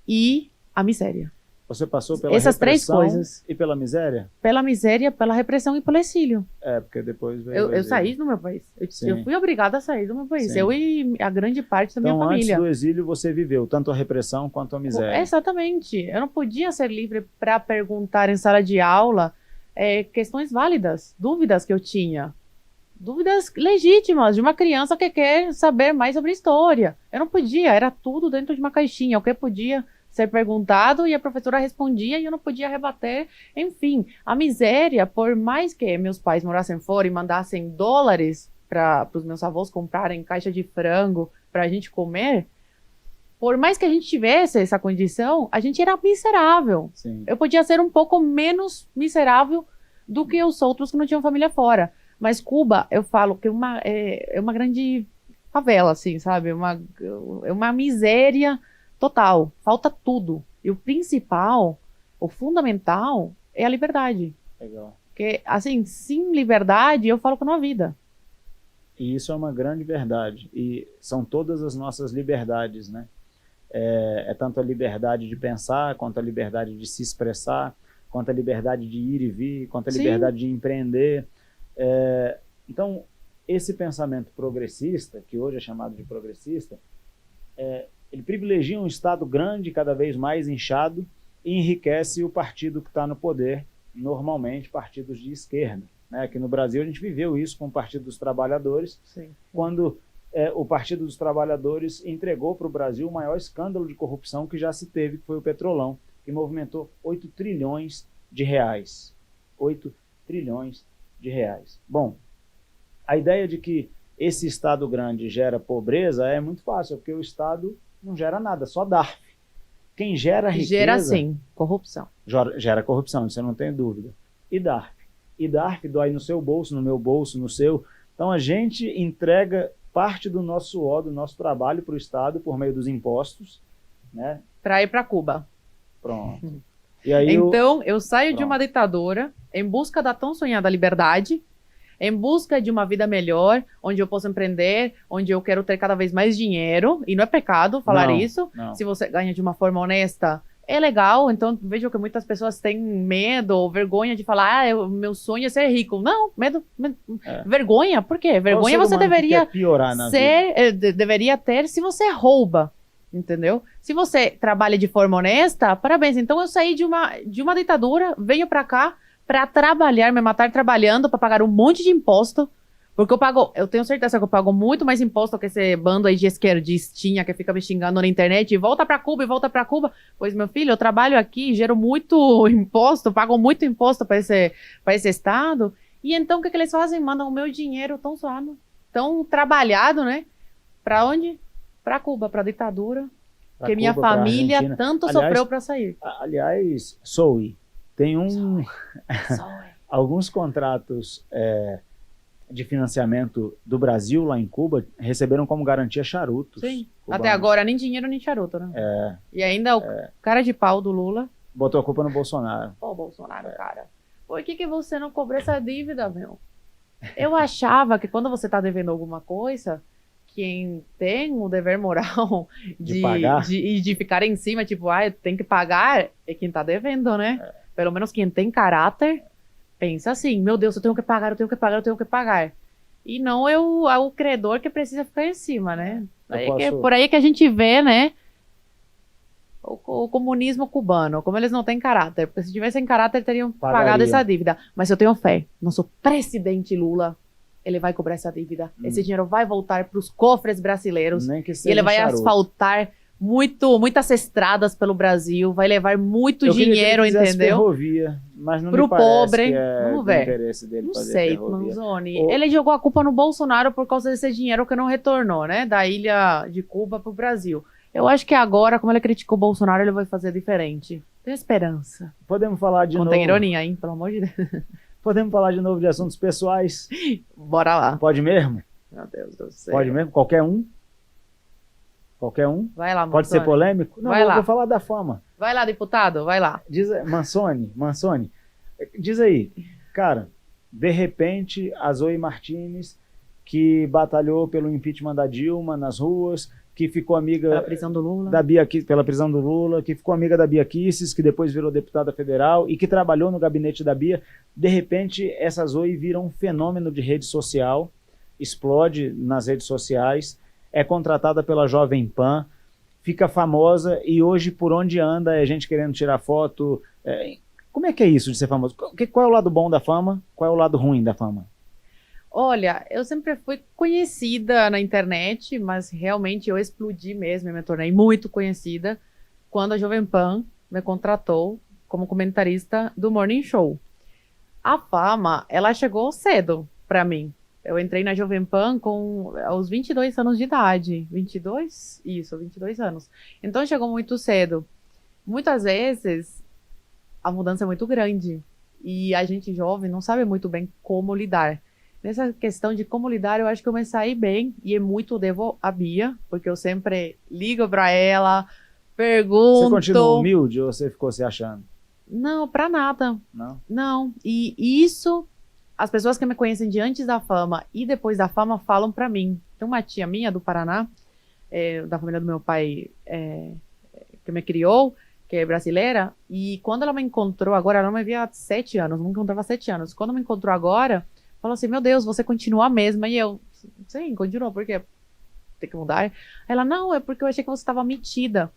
S2: e a miséria.
S1: Você passou pela
S2: Essas 3
S1: repressão
S2: coisas.
S1: e pela miséria?
S2: Pela miséria, pela repressão e pelo exílio.
S1: Porque depois veio o
S2: Eu
S1: exílio.
S2: saí do meu país. Eu fui obrigada a sair do meu país.
S1: Sim.
S2: Eu e a grande parte da minha
S1: Então,
S2: família.
S1: antes do exílio, você viveu tanto a repressão quanto a miséria.
S2: Exatamente. Eu não podia ser livre para perguntar em sala de aula questões válidas, dúvidas que eu tinha. Dúvidas legítimas de uma criança que quer saber mais sobre história. Eu não podia, era tudo dentro de uma caixinha. O que podia ser perguntado e a professora respondia e eu não podia rebater. Enfim, a miséria, por mais que meus pais morassem fora e mandassem dólares para os meus avós comprarem caixa de frango para a gente comer, por mais que a gente tivesse essa condição, a gente era miserável.
S1: Sim.
S2: Eu podia ser um pouco menos miserável do que os outros que não tinham família fora. Mas Cuba, eu falo que é uma grande favela, assim, sabe? É uma miséria total. Falta tudo. E o principal, o fundamental, é a liberdade.
S1: Legal.
S2: Porque, assim, sem liberdade, eu falo que não há vida.
S1: E isso é uma grande verdade. E são todas as nossas liberdades, né? É tanto a liberdade de pensar, quanto a liberdade de se expressar, quanto a liberdade de ir e vir, quanto a liberdade de empreender. Então, esse pensamento progressista, que hoje é chamado de progressista, ele privilegia um Estado grande, cada vez mais inchado, e enriquece o partido que está no poder, normalmente partidos de esquerda. Né? Aqui no Brasil a gente viveu isso com o Partido dos Trabalhadores,
S2: Sim.
S1: Quando o Partido dos Trabalhadores entregou para o Brasil o maior escândalo de corrupção que já se teve, que foi o Petrolão, que movimentou 8 trilhões de reais. 8 trilhões de reais. Bom, a ideia de que esse Estado grande gera pobreza é muito fácil, porque o Estado não gera nada, só DARF. Quem gera riqueza...
S2: Gera, sim, corrupção.
S1: Gera corrupção, isso eu não tenho dúvida. E DARF? E DARF dói no seu bolso, no meu bolso, no seu... Então a gente entrega parte do nosso suor, do nosso trabalho para o Estado por meio dos impostos, né?
S2: Para ir para Cuba.
S1: Pronto. E aí
S2: então, eu saio de uma ditadura em busca da tão sonhada liberdade, em busca de uma vida melhor, onde eu posso empreender, onde eu quero ter cada vez mais dinheiro, e não é pecado falar isso.
S1: Não.
S2: Se você ganha de uma forma honesta, é legal. Então, vejo que muitas pessoas têm medo ou vergonha de falar, meu sonho é ser rico. Não, medo. Vergonha? Por quê? Vergonha você deveria deveria ter se você rouba. Entendeu? Se você trabalha de forma honesta, parabéns. Então eu saí de uma ditadura, venho pra cá pra trabalhar, me matar trabalhando, pra pagar um monte de imposto, porque eu tenho certeza que eu pago muito mais imposto que esse bando aí de esquerdistinha que fica me xingando na internet, e volta pra Cuba. Pois, meu filho, eu trabalho aqui, gero muito imposto, pago muito imposto pra esse estado, e então o que eles fazem? Mandam o meu dinheiro tão suado, tão trabalhado, né? Pra onde? Pra Cuba, pra ditadura, que minha família tanto sofreu pra sair.
S1: Aliás, tem alguns contratos de financiamento do Brasil lá em Cuba receberam como garantia charutos.
S2: Sim,
S1: cubanos.
S2: Até agora nem dinheiro nem charuto, né? E ainda o cara de pau do Lula
S1: botou a culpa no Bolsonaro.
S2: Ô, Bolsonaro, cara. Por que você não cobrou essa dívida, meu? Eu achava que quando você tá devendo alguma coisa, quem tem o dever moral de ficar em cima, tipo, tem que pagar, é quem tá devendo, né? Pelo menos quem tem caráter, pensa assim, meu Deus, eu tenho que pagar. E não é o credor que precisa ficar em cima, né? Por aí que a gente vê, né? O comunismo cubano, como eles não têm caráter. Porque se tivessem caráter, teriam pagado essa dívida. Mas eu tenho fé. Nosso presidente Lula, ele vai cobrar essa dívida. Esse dinheiro vai voltar para os cofres brasileiros.
S1: Nem que seja
S2: e ele vai asfaltar muitas estradas pelo Brasil. Vai levar muito dinheiro, entendeu?
S1: Ferrovia, mas não
S2: pro
S1: me parece
S2: pobre.
S1: Que é
S2: Vamos ver.
S1: interesse dele
S2: não
S1: fazer
S2: sei,
S1: ferrovia.
S2: Manzoni. Ele jogou a culpa no Bolsonaro por causa desse dinheiro que não retornou, né? Da ilha de Cuba pro Brasil. Eu acho que agora, como ele criticou o Bolsonaro, ele vai fazer diferente. Tem esperança.
S1: Podemos falar de novo.
S2: Contém ironia, hein? Pelo amor de Deus.
S1: Podemos falar de novo de assuntos pessoais?
S2: Bora lá.
S1: Pode mesmo?
S2: Meu Deus do céu.
S1: Pode mesmo? Qualquer um? Qualquer um?
S2: Vai lá, Manzoni.
S1: Pode ser polêmico? Não,
S2: Vai lá.
S1: Vou falar da fama.
S2: Vai lá, deputado, vai lá.
S1: Mansoni, diz aí, cara, de repente a Zoe Martins, que batalhou pelo impeachment da Dilma nas ruas, que ficou amiga
S2: Pela prisão do Lula.
S1: pela prisão do Lula, que ficou amiga da Bia Kicis, que depois virou deputada federal e que trabalhou no gabinete da Bia, de repente essa Zoe vira um fenômeno de rede social, explode nas redes sociais, é contratada pela Jovem Pan, fica famosa e hoje por onde anda é gente querendo tirar foto. Como é que é isso de ser famoso? Qual é o lado bom da fama? Qual é o lado ruim da fama?
S2: Olha, eu sempre fui conhecida na internet, mas realmente eu explodi mesmo e me tornei muito conhecida quando a Jovem Pan me contratou como comentarista do Morning Show. A fama, ela chegou cedo para mim. Eu entrei na Jovem Pan aos 22 anos de idade. 22? Isso, 22 anos. Então chegou muito cedo. Muitas vezes a mudança é muito grande e a gente jovem não sabe muito bem como lidar. Nessa questão de como lidar, eu acho que eu me saí bem e muito devo a Bia, porque eu sempre ligo para ela, pergunto.
S1: Você continua humilde ou você ficou se achando?
S2: Não, para nada.
S1: Não?
S2: Não. E isso, as pessoas que me conhecem de antes da fama e depois da fama falam para mim. Tem uma tia minha do Paraná, da família do meu pai, que me criou, que é brasileira, e quando ela me encontrou agora, ela não me via há 7 anos, não me encontrava há 7 anos. Quando me encontrou agora, falou assim, meu Deus, você continua a mesma. E eu, sim, continua, por quê? Tem que mudar? Ela, não, é porque eu achei que você estava metida.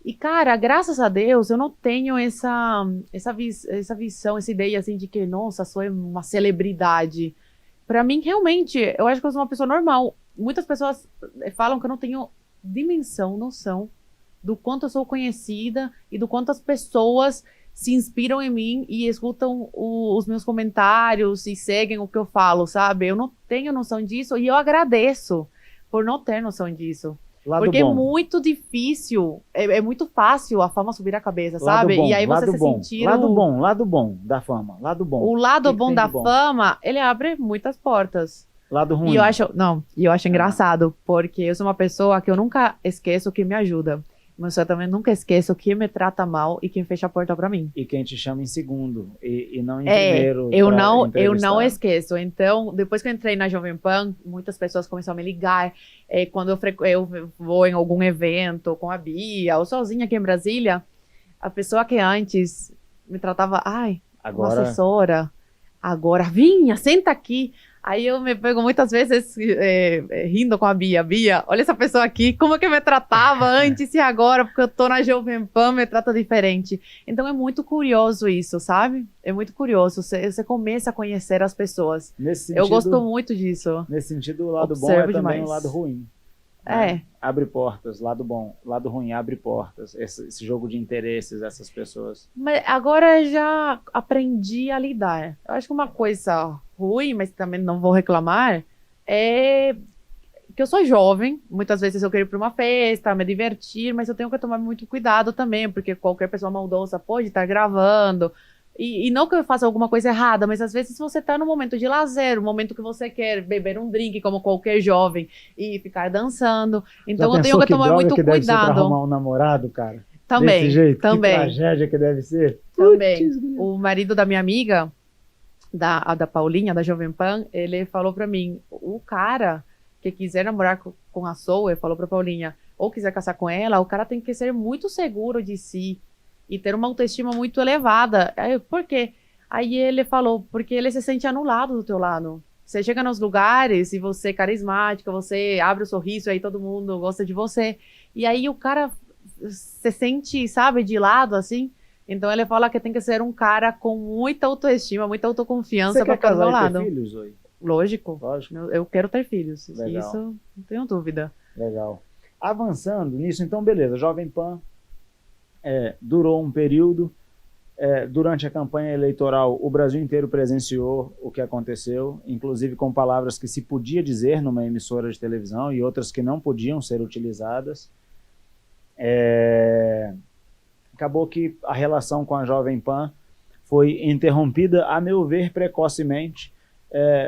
S2: E, cara, graças a Deus, eu não tenho essa visão, essa ideia, assim, de que, nossa, sou uma celebridade. Pra mim, realmente, eu acho que eu sou uma pessoa normal. Muitas pessoas falam que eu não tenho dimensão, noção do quanto eu sou conhecida e do quanto as pessoas se inspiram em mim e escutam os meus comentários e seguem o que eu falo, sabe? Eu não tenho noção disso e eu agradeço por não ter noção disso. Porque é muito difícil, é muito fácil a fama subir a cabeça, sabe? E aí você se sentir...
S1: Lado bom da fama, lado bom.
S2: O lado bom da fama, ele abre muitas portas.
S1: Lado ruim.
S2: E eu acho engraçado, porque eu sou uma pessoa que eu nunca esqueço que me ajuda. Mas eu também nunca esqueço quem me trata mal e quem fecha a porta pra mim.
S1: E quem te chama em segundo e não em primeiro.
S2: Eu não esqueço. Então, depois que eu entrei na Jovem Pan, muitas pessoas começaram a me ligar. Quando eu vou em algum evento com a Bia ou sozinha aqui em Brasília, a pessoa que antes me tratava, uma assessora, agora, vinha, senta aqui. Aí eu me pego muitas vezes rindo com a Bia. Bia, olha essa pessoa aqui, como que me tratava antes e agora, porque eu tô na Jovem Pan, me trata diferente. Então é muito curioso isso, sabe? É muito curioso. Você começa a conhecer as pessoas.
S1: Nesse sentido,
S2: eu gosto muito disso.
S1: Nesse sentido, o lado bom é também o lado ruim.
S2: Né?
S1: Abre portas, lado bom. Lado ruim, abre portas. Esse jogo de interesses, essas pessoas.
S2: Mas agora eu já aprendi a lidar. Eu acho que uma coisa ruim, mas também não vou reclamar, é que eu sou jovem. Muitas vezes eu quero ir para uma festa, me divertir, mas eu tenho que tomar muito cuidado também, porque qualquer pessoa maldosa pode estar gravando. E não que eu faça alguma coisa errada, mas às vezes você tá num momento de lazer, um momento que você quer beber um drink, como qualquer jovem, e ficar dançando. Então eu tenho que tomar muito cuidado. Deve ser pra
S1: arrumar um namorado, cara?
S2: Também,
S1: desse jeito,
S2: também.
S1: Que tragédia que deve ser.
S2: Também. O marido da minha amiga, da Paulinha, da Jovem Pan, ele falou pra mim, o cara que quiser namorar com a Zoe, falou pra Paulinha, ou quiser casar com ela, o cara tem que ser muito seguro de si e ter uma autoestima muito elevada. Aí, por quê? Aí ele falou, porque ele se sente anulado do teu lado. Você chega nos lugares e você é carismática, você abre o sorriso e aí todo mundo gosta de você. E aí o cara se sente, sabe, de lado, assim. Então ele fala que tem que ser um cara com muita autoestima, muita autoconfiança para estar do meu lado. Você quer
S1: ter filhos, Zoe?
S2: Lógico. Eu quero ter filhos.
S1: Legal.
S2: Isso não tenho dúvida.
S1: Legal. Avançando nisso, então beleza, Jovem Pan durou um período. Durante a campanha eleitoral, o Brasil inteiro presenciou o que aconteceu, inclusive com palavras que se podia dizer numa emissora de televisão e outras que não podiam ser utilizadas. Acabou que a relação com a Jovem Pan foi interrompida, a meu ver, precocemente,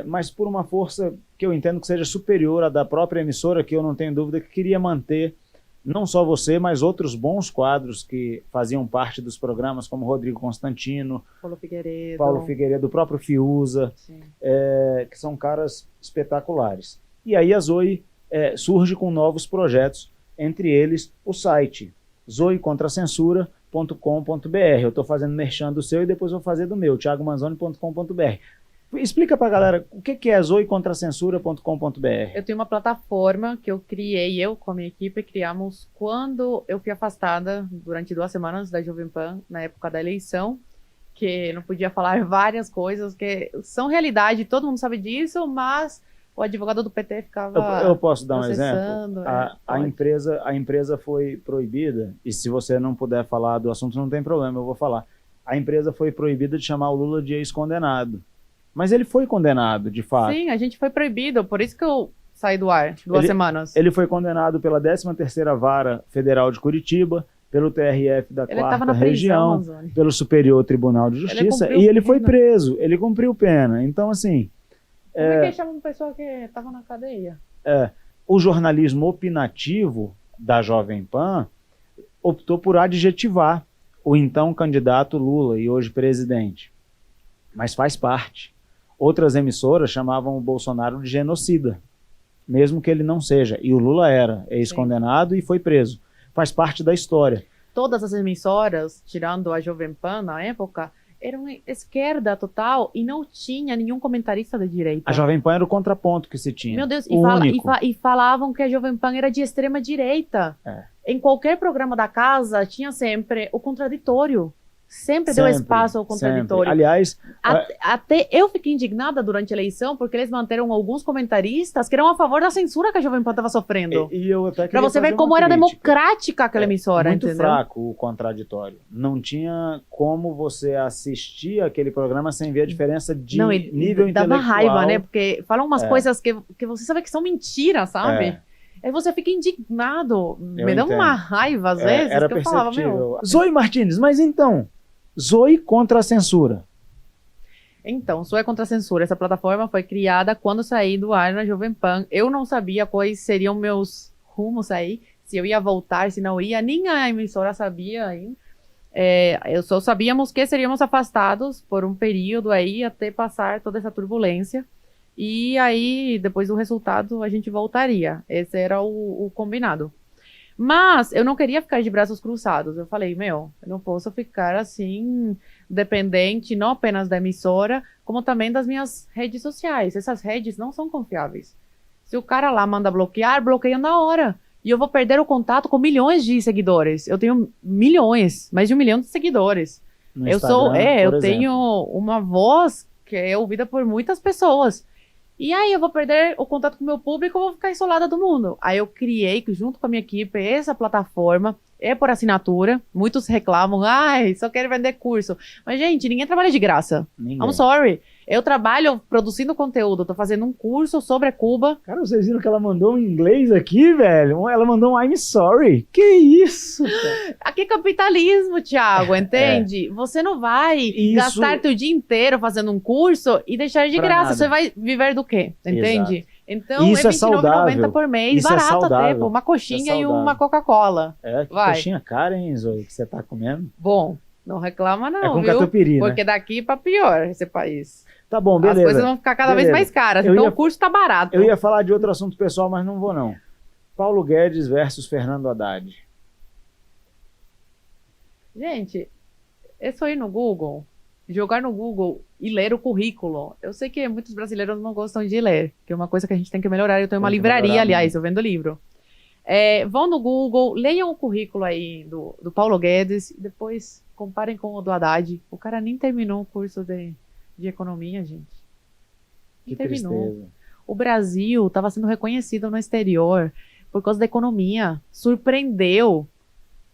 S1: mas por uma força que eu entendo que seja superior à da própria emissora, que eu não tenho dúvida que queria manter não só você, mas outros bons quadros que faziam parte dos programas, como Rodrigo Constantino, Paulo Figueiredo, o próprio Fiuza, que são caras espetaculares. E aí a Zoe surge com novos projetos, entre eles o site zoecontracensura.com.br. Eu estou fazendo merchan do seu e depois vou fazer do meu, thiagomanzoni.com.br. Explica pra galera o que é zoecontracensura.com.br.
S2: Eu tenho uma plataforma que eu criei, eu com a minha equipe criamos quando eu fui afastada durante 2 semanas da Jovem Pan, na época da eleição, que não podia falar várias coisas que são realidade, todo mundo sabe disso, mas o advogado do PT ficava
S1: Eu posso dar um exemplo? A empresa foi proibida, e se você não puder falar do assunto, não tem problema, eu vou falar. A empresa foi proibida de chamar o Lula de ex-condenado. Mas ele foi condenado, de fato.
S2: Sim, a gente foi proibido, por isso que eu saí do ar 2 semanas.
S1: Ele foi condenado pela 13ª Vara Federal de Curitiba, pelo TRF da 4ª Região, pelo Superior Tribunal de Justiça, e ele foi preso, ele cumpriu pena. Então, assim...
S2: Como é que chama uma pessoa que estava na cadeia?
S1: O jornalismo opinativo da Jovem Pan optou por adjetivar o então candidato Lula, e hoje presidente. Mas faz parte. Outras emissoras chamavam o Bolsonaro de genocida, mesmo que ele não seja. E o Lula era ex-condenado e foi preso. Faz parte da história.
S2: Todas as emissoras, tirando a Jovem Pan na época, eram esquerda total e não tinha nenhum comentarista de direita.
S1: A Jovem Pan era o contraponto que se tinha.
S2: Meu Deus,
S1: único.
S2: E falavam que a Jovem Pan era de extrema direita. Em qualquer programa da casa tinha sempre o contraditório. Sempre deu espaço ao contraditório.
S1: Sempre. Aliás...
S2: Até eu fiquei indignada durante a eleição, porque eles manteram alguns comentaristas que eram a favor da censura que a Jovem Pan estava sofrendo.
S1: E eu até
S2: pra você ver como era democrática aquela emissora,
S1: muito
S2: entendeu?
S1: fraco o contraditório. Não tinha como você assistir aquele programa sem ver a diferença de nível intelectual.
S2: Dava raiva, né? Porque falam umas coisas que você sabe que são mentiras, sabe? Aí você fica indignado. Me dá uma raiva às vezes.
S1: Era
S2: que eu falava, meu...
S1: Zoe Martins, mas então... Zoe contra a censura.
S2: Então, Zoe contra a censura. Essa plataforma foi criada quando saí do ar na Jovem Pan. Eu não sabia quais seriam meus rumos aí, se eu ia voltar, se não ia. Nem a emissora sabia ainda. Eu só sabíamos que seríamos afastados por um período aí até passar toda essa turbulência. E aí, depois do resultado, a gente voltaria. Esse era o combinado. Mas eu não queria ficar de braços cruzados. Eu falei, eu não posso ficar assim, dependente não apenas da emissora, como também das minhas redes sociais. Essas redes não são confiáveis. Se o cara lá manda bloquear, bloqueiam na hora. E eu vou perder o contato com milhões de seguidores. Eu tenho milhões, mais de 1 milhão de seguidores.
S1: No Instagram,
S2: eu tenho uma voz que é ouvida por muitas pessoas. E aí eu vou perder o contato com o meu público, eu vou ficar isolada do mundo. Aí eu criei, junto com a minha equipe, essa plataforma, por assinatura. Muitos reclamam, só quero vender curso. Mas, gente, ninguém trabalha de graça. I'm sorry. Eu trabalho produzindo conteúdo, tô fazendo um curso sobre Cuba.
S1: Cara, vocês viram que ela mandou um inglês aqui, velho? Ela mandou um I'm sorry. Que isso, cara?
S2: Aqui é capitalismo, Thiago, entende? Você não vai gastar teu dia inteiro fazendo um curso e deixar de graça. Nada. Você vai viver do quê? Entende?
S1: Exato.
S2: Então,
S1: isso
S2: é R$29,90 por mês,
S1: isso
S2: barato até, pô. Uma coxinha e uma Coca-Cola.
S1: Que coxinha cara, hein, Zoe, que você tá comendo?
S2: Bom, não reclama não,
S1: com
S2: viu?
S1: Catupiry,
S2: porque daqui pra pior esse país.
S1: Tá bom, beleza.
S2: As coisas vão ficar cada vez mais caras, então o curso tá barato.
S1: Eu ia falar de outro assunto pessoal, mas não vou não. Paulo Guedes versus Fernando Haddad.
S2: Gente, é só ir no Google, jogar no Google e ler o currículo. Eu sei que muitos brasileiros não gostam de ler, que é uma coisa que a gente tem que melhorar. Eu tenho uma livraria, aliás, eu vendo livro. Vão no Google, leiam o currículo aí do Paulo Guedes e depois comparem com o do Haddad. O cara nem terminou o curso de economia, gente. Nem terminou.
S1: Tristeza.
S2: O Brasil estava sendo reconhecido no exterior por causa da economia. Surpreendeu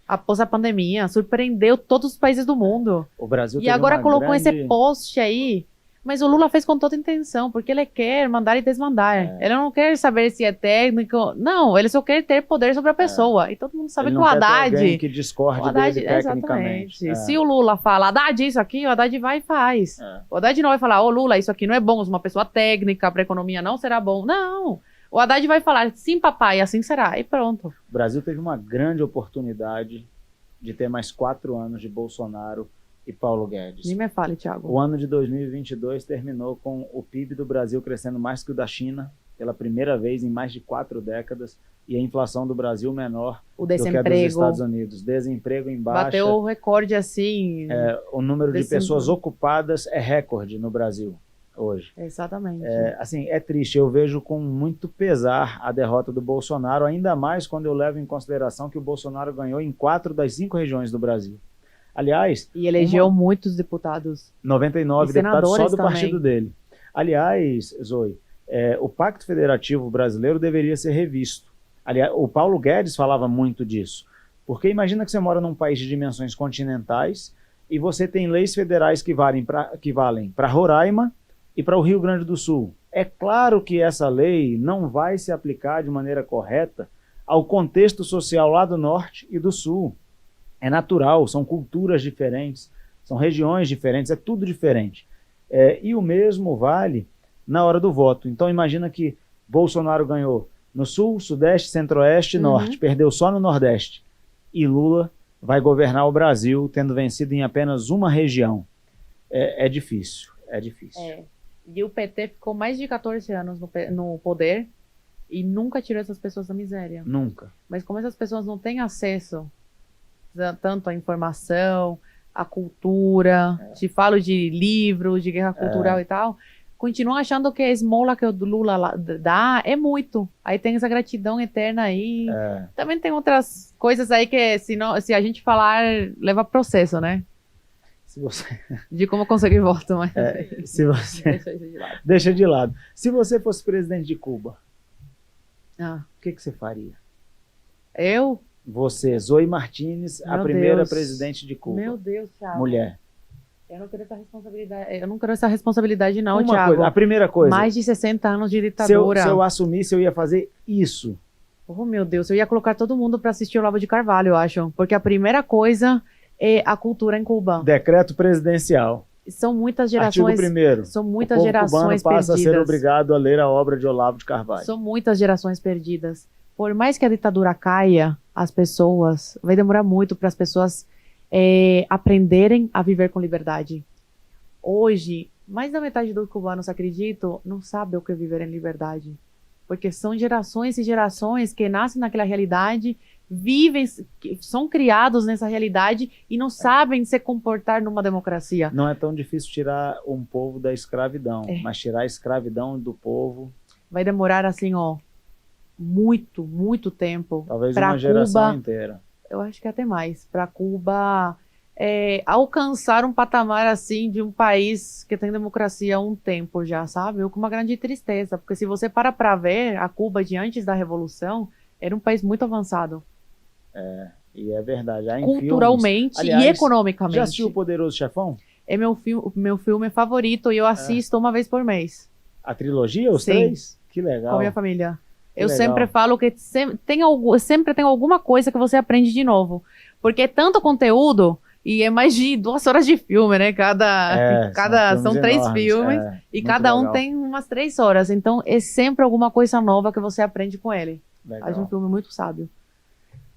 S2: após a pandemia, surpreendeu todos os países do mundo.
S1: O Brasil
S2: e agora colocou esse post aí. Mas o Lula fez com toda intenção, porque ele quer mandar e desmandar. Ele não quer saber se é técnico. Não, ele só quer ter poder sobre a pessoa. E todo mundo sabe que o Haddad...
S1: Alguém que discorde dele tecnicamente.
S2: Exatamente. Se o Lula fala, Haddad, isso aqui, o Haddad vai e faz. O Haddad não vai falar, Lula, isso aqui não é bom, uma pessoa técnica para a economia não será bom. Não. O Haddad vai falar, sim, papai, assim será, e pronto.
S1: O Brasil teve uma grande oportunidade de ter mais 4 anos de Bolsonaro e Paulo Guedes.
S2: Nem me fale, Thiago.
S1: O ano de 2022 terminou com o PIB do Brasil crescendo mais que o da China, pela primeira vez em mais de 4 décadas, e a inflação do Brasil menor
S2: O
S1: do que a dos
S2: desemprego
S1: Estados Unidos. Desemprego em baixa.
S2: bateu o recorde assim.
S1: O número de
S2: Desemprego.
S1: pessoas ocupadas é recorde no Brasil hoje.
S2: Exatamente.
S1: Assim, é triste, eu vejo com muito pesar a derrota do Bolsonaro, ainda mais quando eu levo em consideração que o Bolsonaro ganhou em 4 das 5 regiões do Brasil. Aliás,
S2: E elegeu muitos deputados.
S1: 99
S2: E
S1: deputados só do
S2: senadores
S1: partido dele. Aliás, Zoe, o Pacto Federativo Brasileiro deveria ser revisto. Aliás, o Paulo Guedes falava muito disso. Porque imagina que você mora num país de dimensões continentais e você tem leis federais que valem para Roraima e para o Rio Grande do Sul. É claro que essa lei não vai se aplicar de maneira correta ao contexto social lá do norte e do sul. É natural, são culturas diferentes, são regiões diferentes, é tudo diferente. E o mesmo vale na hora do voto. Então imagina que Bolsonaro ganhou no sul, sudeste, centro-oeste e norte, perdeu só no nordeste. E Lula vai governar o Brasil tendo vencido em apenas uma região. É difícil, é difícil.
S2: E o PT ficou mais de 14 anos no poder e nunca tirou essas pessoas da miséria.
S1: Nunca.
S2: Mas como essas pessoas não têm acesso tanto à informação, à cultura, te falo de livros, de guerra cultural e tal, continuam achando que a esmola que o Lula dá é muito. Aí tem essa gratidão eterna aí. Também tem outras coisas aí que se a gente falar, leva processo, né?
S1: Se você...
S2: De como conseguir voto, mas
S1: se você...
S2: deixa isso de lado.
S1: Deixa de lado. Se você fosse presidente de Cuba,
S2: o
S1: que você faria?
S2: Eu?
S1: Você, Zoe Martínez, a primeira presidente de Cuba.
S2: Meu Deus, Thiago.
S1: Mulher.
S2: Eu não quero essa responsabilidade. Eu não quero essa responsabilidade, não,
S1: Uma
S2: Thiago.
S1: coisa, a primeira coisa.
S2: Mais de 60 anos de ditadura.
S1: Se eu assumisse, eu ia fazer isso.
S2: Oh, meu Deus, eu ia colocar todo mundo para assistir o Olavo de Carvalho, eu acho. Porque a primeira coisa é a cultura em Cuba.
S1: Decreto presidencial.
S2: São muitas gerações.
S1: Artigo 1º.
S2: São muitas gerações
S1: cubano passa
S2: perdidas.
S1: a ser obrigado a ler a obra de Olavo de Carvalho.
S2: São muitas gerações perdidas. Por mais que a ditadura caia, as pessoas... Vai demorar muito para as pessoas aprenderem a viver com liberdade. Hoje, mais da metade dos cubanos, acredito, não sabe o que é viver em liberdade. Porque são gerações e gerações que nascem naquela realidade, vivem, são criados nessa realidade e não sabem se comportar numa democracia.
S1: Não é tão difícil tirar um povo da escravidão, mas tirar a escravidão do povo...
S2: Vai demorar, assim, muito, muito tempo.
S1: Talvez uma geração
S2: Cuba,
S1: inteira.
S2: Eu acho que até mais. Para Cuba alcançar um patamar assim de um país que tem democracia há um tempo já, sabe? Eu com uma grande tristeza, porque se você para ver, a Cuba de antes da Revolução era um país muito avançado.
S1: E é verdade. Há
S2: culturalmente
S1: Aliás,
S2: e economicamente.
S1: Já assistiu O Poderoso Chefão?
S2: É meu filme favorito e eu assisto uma vez por mês.
S1: A trilogia, os
S2: Sim.
S1: 3? Que legal.
S2: Com a minha família. Eu
S1: legal.
S2: sempre falo que sempre tem alguma coisa que você aprende de novo. Porque é tanto conteúdo e é mais de 2 horas de filme, né? São 3
S1: enormes,
S2: filmes e cada um
S1: legal.
S2: tem umas 3 horas. Então é sempre alguma coisa nova que você aprende com ele.
S1: Legal.
S2: Faz um filme muito sábio.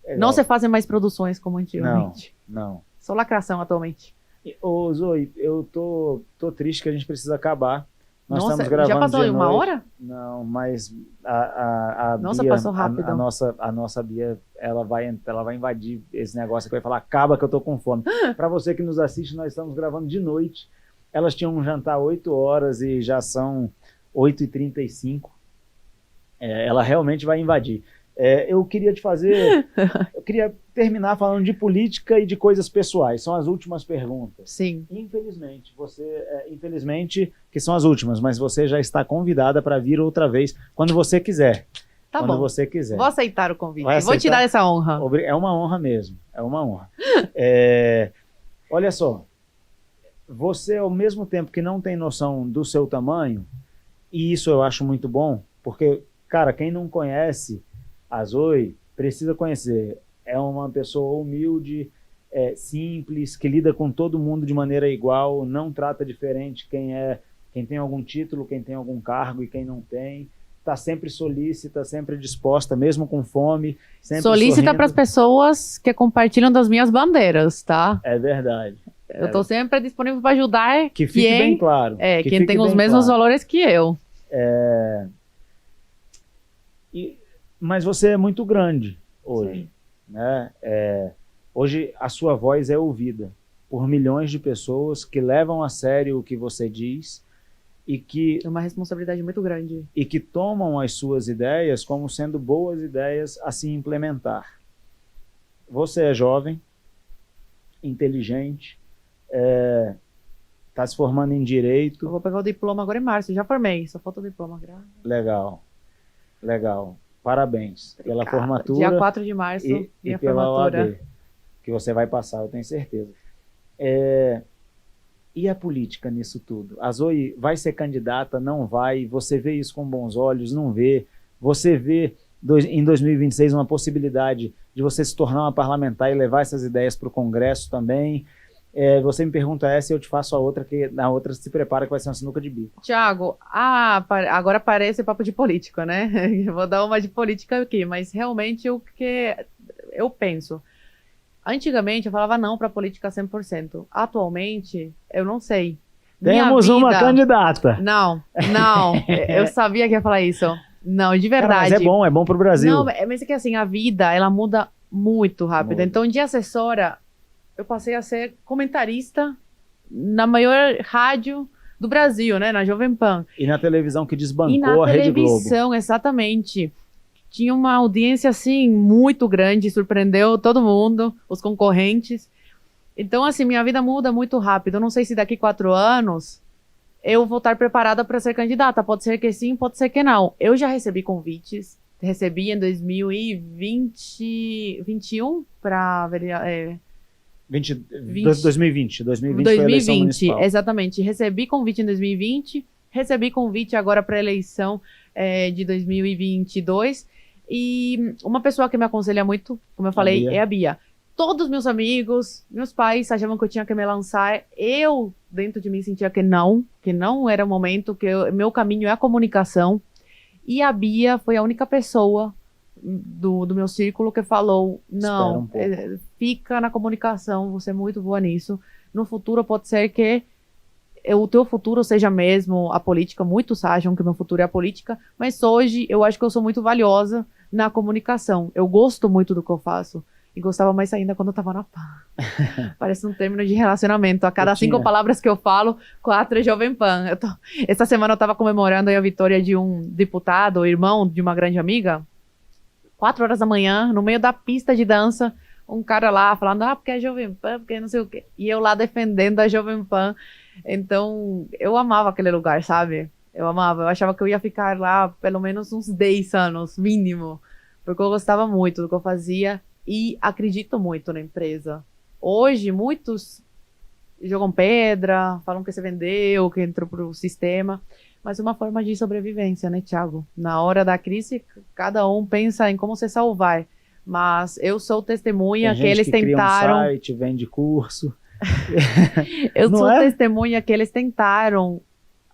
S1: Legal.
S2: Não se fazem mais produções como antigamente.
S1: Não.
S2: Só lacração atualmente.
S1: Ô, Zoe, eu tô triste que a gente precisa acabar. Nós
S2: Nossa,
S1: estamos gravando
S2: já passou
S1: de
S2: uma
S1: noite.
S2: hora?
S1: Não, mas a
S2: Nossa,
S1: Bia,
S2: passou rápido.
S1: a nossa Bia, ela vai invadir esse negócio que vai falar, acaba que eu tô com fome. Para você que nos assiste, nós estamos gravando de noite. Elas tinham um jantar 8 horas e já são 8h35. Ela realmente vai invadir. Eu queria terminar falando de política e de coisas pessoais. São as últimas perguntas.
S2: Sim.
S1: Infelizmente, que são as últimas, mas você já está convidada para vir outra vez, quando você quiser.
S2: Tá
S1: quando
S2: bom.
S1: você quiser.
S2: Vou aceitar o convite.
S1: Vai
S2: Vou te
S1: aceitar?
S2: dar essa honra.
S1: É uma honra mesmo. É uma honra. Olha só. Você, ao mesmo tempo que não tem noção do seu tamanho, e isso eu acho muito bom, porque, cara, quem não conhece a Zoe precisa conhecer. É uma pessoa humilde, simples, que lida com todo mundo de maneira igual, não trata diferente quem tem algum título, quem tem algum cargo e quem não tem. está sempre solícita, sempre disposta, mesmo com fome, sempre
S2: Solícita para as
S1: sorrindo.
S2: pessoas que compartilham das minhas bandeiras, tá?
S1: É verdade.
S2: Eu tô sempre disponível para ajudar
S1: Que fique bem claro. que
S2: quem
S1: fique
S2: tem os
S1: bem
S2: mesmos
S1: claro.
S2: valores que eu.
S1: Mas você é muito grande hoje, né? Hoje a sua voz é ouvida por milhões de pessoas que levam a sério o que você diz
S2: É uma responsabilidade muito grande.
S1: e que tomam as suas ideias como sendo boas ideias a se implementar. Você é jovem, inteligente, está se formando em
S2: Eu
S1: Direito.
S2: vou pegar o diploma agora em março, já formei, só falta o diploma.
S1: Legal, legal. Parabéns pela
S2: Obrigada.
S1: formatura.
S2: Dia 4 de março,
S1: e
S2: minha
S1: pela
S2: formatura.
S1: OAB, que você vai passar, eu tenho certeza. E a política nisso tudo? A Zoe vai ser candidata, não vai? Você vê isso com bons olhos, não vê? Você vê em 2026 uma possibilidade de você se tornar uma parlamentar e levar essas ideias para o Congresso também? Você me pergunta essa e eu te faço a outra, que na outra se prepara que vai ser uma sinuca de bico.
S2: Tiago, agora parece papo de político, né? Eu vou dar uma de política aqui, mas realmente o que eu penso. Antigamente eu falava não para política 100%. Atualmente, eu não sei.
S1: Temos uma candidata.
S2: Não, eu sabia que ia falar isso. Não, de verdade.
S1: Cara, mas é bom pro Brasil.
S2: Não, mas é que assim, a vida, ela muda muito rápido.
S1: Muda.
S2: Então, de assessora, eu passei a ser comentarista na maior rádio do Brasil, né? Na Jovem Pan.
S1: E na televisão que
S2: E
S1: desbancou
S2: na
S1: a Rede Globo.
S2: televisão, exatamente. Tinha uma audiência, assim, muito grande, surpreendeu todo mundo, os concorrentes. Então, assim, minha vida muda muito rápido. Eu não sei se daqui 4 anos eu vou estar preparada para ser candidata. Pode ser que sim, pode ser que não. Eu já recebi convites. Recebi em 2021 para
S1: 2020 foi a eleição municipal.
S2: exatamente. Recebi convite em 2020, recebi convite agora para a eleição de 2022. E uma pessoa que me aconselha muito, como eu falei, é a Bia. Todos meus amigos, meus pais achavam que eu tinha que me lançar. Eu, dentro de mim, sentia que não era o momento, que meu caminho é a comunicação. E a Bia foi a única pessoa do meu círculo que falou, não, fica na comunicação, você é muito boa nisso. No futuro pode ser que o teu futuro seja mesmo a política, muitos acham que o meu futuro é a política, mas hoje eu acho que eu sou muito valiosa na comunicação. Eu gosto muito do que eu faço. E gostava mais ainda quando eu tava na PAN. Parece um término de relacionamento. A cada 5 palavras que eu falo, 4 é Jovem Pan. Essa semana eu tava comemorando aí a vitória de um deputado, irmão de uma grande amiga. 4 horas da manhã, no meio da pista de dança, um cara lá falando, porque é Jovem Pan, porque não sei o quê. E eu lá defendendo a Jovem Pan. Então, eu amava aquele lugar, sabe? Eu amava. Eu achava que eu ia ficar lá pelo menos uns 10 anos, mínimo. Porque eu gostava muito do que eu fazia. E acredito muito na empresa. Hoje, muitos jogam pedra, falam que você vendeu, que entrou pro sistema. Mas é uma forma de sobrevivência, né, Thiago? Na hora da crise, cada um pensa em como se salvar. Mas eu sou testemunha que eles tentaram...
S1: Cria um site, vende curso.
S2: Eu sou testemunha que eles tentaram,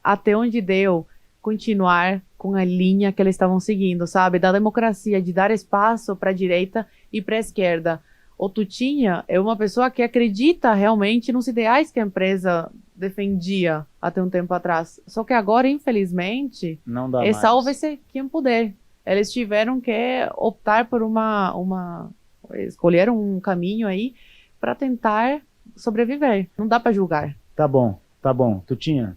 S2: até onde deu, continuar com a linha que eles estavam seguindo, sabe? Da democracia, de dar espaço para a direita e para a esquerda. O Tutinha é uma pessoa que acredita realmente nos ideais que a empresa defendia até um tempo atrás. Só que agora, infelizmente,
S1: não dá mais.
S2: Salve-se quem puder. Eles tiveram que optar por escolheram um caminho aí para tentar sobreviver. Não dá para julgar.
S1: Tá bom. Tutinha,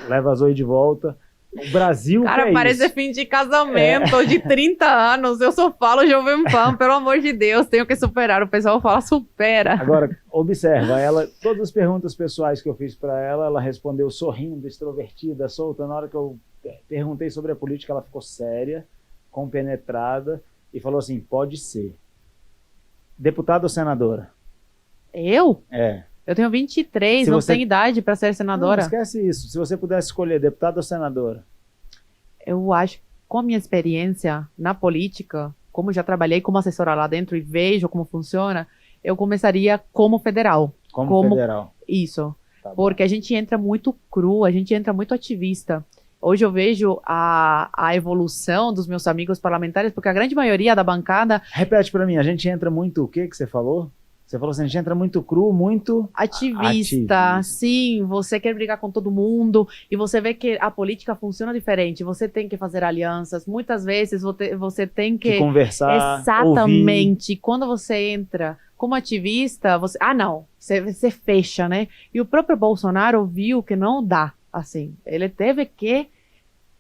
S1: leva a Zoe de volta. O Brasil
S2: Cara, parece fim de casamento de 30 anos. Eu só falo Jovem Pan, pelo amor de Deus, tenho que superar. O pessoal fala, supera.
S1: Agora, observa, todas as perguntas pessoais que eu fiz para ela, ela respondeu sorrindo, extrovertida, solta. Na hora que eu perguntei sobre a política, ela ficou séria, compenetrada e falou assim, pode ser. Deputada ou senadora?
S2: Eu? Eu tenho 23, não tenho idade para ser senadora.
S1: Não, esquece isso. Se você pudesse escolher deputada ou senadora?
S2: Eu acho, com a minha experiência na política, como já trabalhei como assessora lá dentro e vejo como funciona, eu começaria como federal.
S1: Como federal.
S2: Isso. Tá, porque a gente entra muito cru, a gente entra muito ativista. Hoje eu vejo a evolução dos meus amigos parlamentares, porque a grande maioria da bancada...
S1: Repete para mim, a gente entra muito... O que você falou? Você falou assim, a gente entra muito cru, muito...
S2: Ativista, sim, você quer brigar com todo mundo, e você vê que a política funciona diferente, você tem que fazer alianças, muitas vezes você tem que...
S1: conversar,
S2: exatamente,
S1: ouvir.
S2: Quando você entra como ativista, você... não, você fecha, né? E o próprio Bolsonaro viu que não dá, assim, ele teve que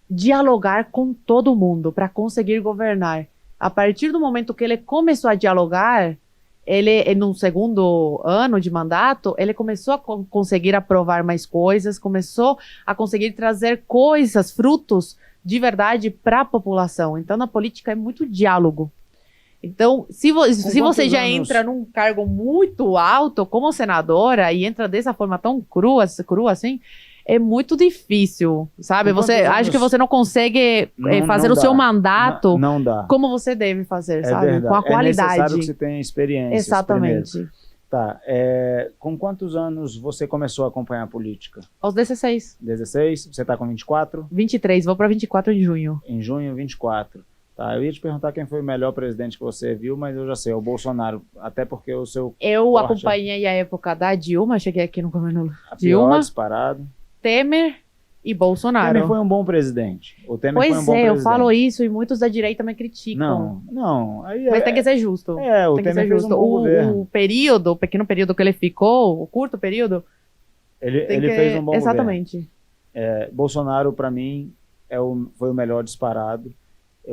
S2: dialogar com todo mundo para conseguir governar. A partir do momento que ele começou a dialogar, ele, no segundo ano de mandato, ele começou a conseguir aprovar mais coisas, começou a conseguir trazer coisas, frutos de verdade para a população. Então, na política é muito diálogo. Então, se você já entra num cargo muito alto como senadora e entra dessa forma tão crua assim, é muito difícil, sabe? Você acha que você não consegue fazer o seu mandato
S1: não dá.
S2: Como você deve fazer, sabe?
S1: Verdade.
S2: Com a qualidade.
S1: É necessário que você tenha experiência.
S2: Exatamente.
S1: Primeiro. Tá. Com quantos anos você começou a acompanhar a política?
S2: Aos 16.
S1: 16? Você está com 24?
S2: 23. Vou para 24 de junho.
S1: Em junho, 24. Tá, eu ia te perguntar quem foi o melhor presidente que você viu, mas eu já sei, é o Bolsonaro, até porque o seu...
S2: Eu acompanhei a época da Dilma, cheguei aqui no governo
S1: Dilma. Disparado.
S2: Temer e Bolsonaro.
S1: Temer foi um bom presidente. O Temer foi um bom presidente.
S2: Eu falo isso e muitos da direita me criticam.
S1: Não.
S2: Mas tem que ser justo.
S1: O Temer fez um bom governo.
S2: O pequeno período que ele ficou, o curto período...
S1: Ele fez um bom
S2: exatamente.
S1: governo. Bolsonaro, para mim, foi o melhor disparado.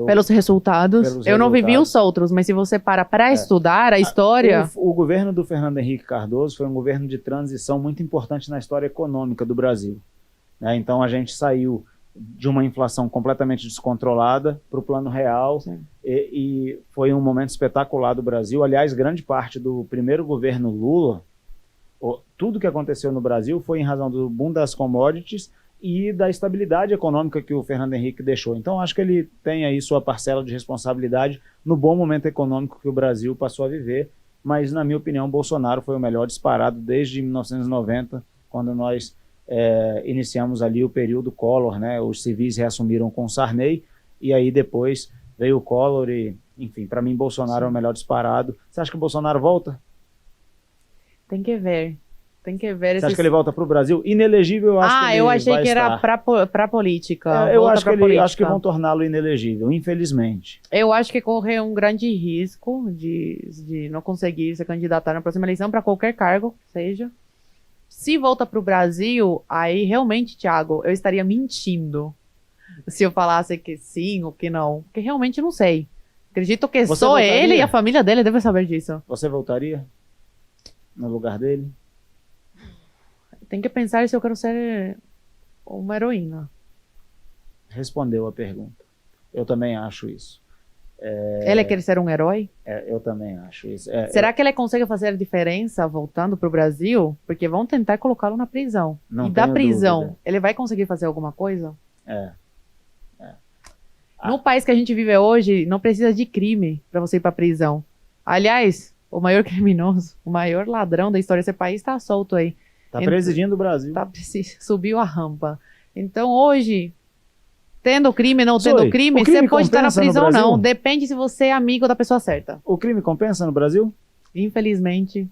S2: Pelos resultados. Eu não vivi os outros, mas se você para estudar a história...
S1: O governo do Fernando Henrique Cardoso foi um governo de transição muito importante na história econômica do Brasil. Né? Então a gente saiu de uma inflação completamente descontrolada para o plano real e foi um momento espetacular do Brasil. Aliás, grande parte do primeiro governo Lula, tudo que aconteceu no Brasil foi em razão do boom das commodities e da estabilidade econômica que o Fernando Henrique deixou. Então, acho que ele tem aí sua parcela de responsabilidade no bom momento econômico que o Brasil passou a viver, mas, na minha opinião, Bolsonaro foi o melhor disparado desde 1990, quando nós iniciamos ali o período Collor, né? Os civis reassumiram com Sarney, e aí depois veio o Collor e, enfim, para mim, Bolsonaro é o melhor disparado. Você acha que o Bolsonaro volta?
S2: Tem que ver.
S1: Você acha que ele volta para o Brasil? Inelegível, eu acho que ele
S2: eu achei
S1: vai
S2: que
S1: estar.
S2: era para política.
S1: Eu acho que vão torná-lo inelegível, infelizmente.
S2: Eu acho que corre um grande risco de não conseguir se candidatar na próxima eleição para qualquer cargo, seja. Se volta para o Brasil, aí realmente, Thiago, eu estaria mentindo se eu falasse que sim ou que não. Porque realmente não sei. Acredito que só ele e a família dele devem saber disso.
S1: Você voltaria no lugar dele?
S2: Tem que pensar se eu quero ser uma heroína.
S1: Respondeu a pergunta. Eu também acho isso.
S2: Ele quer ser um herói?
S1: Eu também acho isso.
S2: Será que ele consegue fazer diferença voltando para o Brasil? Porque vão tentar colocá-lo na prisão.
S1: Não
S2: e da prisão,
S1: dúvida.
S2: ele vai conseguir fazer alguma coisa?
S1: Ah.
S2: No país que a gente vive hoje, não precisa de crime para você ir para prisão. Aliás, o maior criminoso, o maior ladrão da história desse país está solto aí.
S1: Está presidindo o Brasil.
S2: Subiu a rampa. Então, hoje, tendo crime, não tendo crime, você pode estar na prisão ou não. Depende se você é amigo da pessoa certa.
S1: O crime compensa no Brasil?
S2: Infelizmente,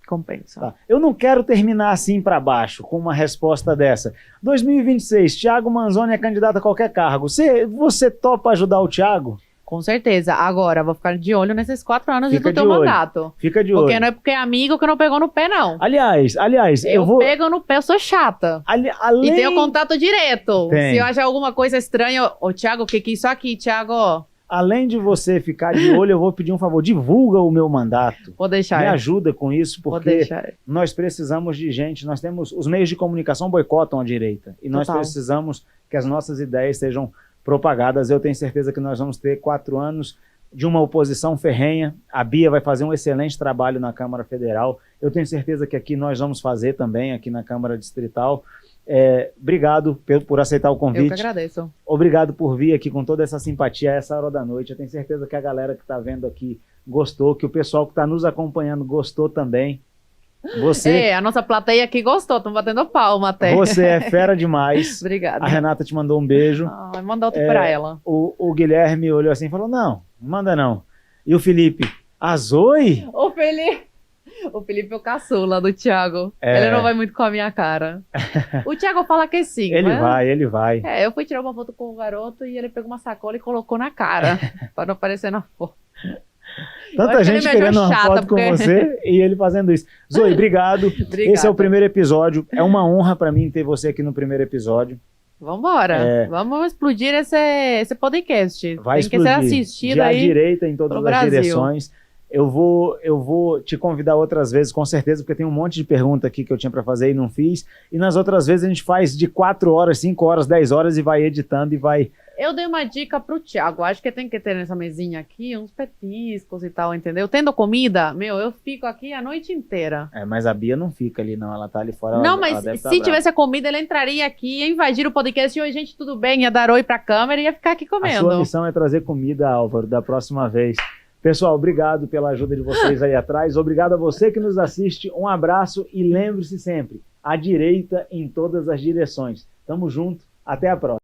S2: compensa.
S1: Tá. Eu não quero terminar assim para baixo, com uma resposta dessa. 2026, Thiago Manzoni é candidato a qualquer cargo. Você topa ajudar o Thiago?
S2: Com certeza. Agora, vou ficar de olho nesses 4 anos do teu mandato.
S1: Fica de olho.
S2: Porque não é porque é amigo que não pegou no pé, não.
S1: Aliás,
S2: eu pego no pé, eu sou chata. E tenho contato direto. Se eu achar alguma coisa estranha, Thiago, o que é isso aqui, Thiago?
S1: Além de você ficar de olho, eu vou pedir um favor. Divulga o meu mandato.
S2: Vou deixar.
S1: Me ajuda com isso, porque nós precisamos de gente. Nós temos... Os meios de comunicação boicotam a direita. E nós precisamos que as nossas ideias sejam propagadas. Eu tenho certeza que nós vamos ter 4 anos de uma oposição ferrenha. A Bia vai fazer um excelente trabalho na Câmara Federal. Eu tenho certeza que aqui nós vamos fazer também, aqui na Câmara Distrital. Obrigado por aceitar o convite.
S2: Eu que agradeço.
S1: Obrigado por vir aqui com toda essa simpatia a essa hora da noite. Eu tenho certeza que a galera que está vendo aqui gostou, que o pessoal que está nos acompanhando gostou também. Você,
S2: A nossa plateia aqui gostou, estão batendo palma até.
S1: você é fera demais.
S2: Obrigada.
S1: A Renata te mandou um beijo.
S2: Manda outro pra ela.
S1: O Guilherme olhou assim e falou, não manda não. E o Felipe, a Zoe?
S2: O Felipe é o caçula do Thiago. Ele não vai muito com a minha cara. O Thiago fala que sim.
S1: Ele vai.
S2: Eu fui tirar uma foto com o garoto e ele pegou uma sacola e colocou na cara. Pra não aparecer na foto.
S1: Tanta gente querendo uma foto com você e ele fazendo isso. Zoe, obrigado. Esse é o primeiro episódio. É uma honra pra mim ter você aqui no primeiro episódio.
S2: Vambora. Vamos explodir esse podcast.
S1: Vai
S2: Tem que ser assistido
S1: de
S2: aí.
S1: À direita em todas as direções. Eu vou te convidar outras vezes, com certeza, porque tem um monte de pergunta aqui que eu tinha para fazer e não fiz. E nas outras vezes a gente faz de 4 horas, 5 horas, 10 horas e vai editando e vai...
S2: Eu dei uma dica pro Thiago. Acho que tem que ter nessa mesinha aqui uns petiscos e tal, entendeu? Tendo comida, eu fico aqui a noite inteira.
S1: Mas a Bia não fica ali, não. Ela tá ali fora.
S2: Não, mas se tivesse a comida, ele entraria aqui, ia invadir o podcast. Oi, gente, tudo bem? Ia dar oi pra câmera e ia ficar aqui comendo.
S1: A sua missão é trazer comida, Álvaro, da próxima vez. Pessoal, obrigado pela ajuda de vocês aí atrás. Obrigado a você que nos assiste. Um abraço e lembre-se sempre, à direita em todas as direções. Tamo junto. Até a próxima.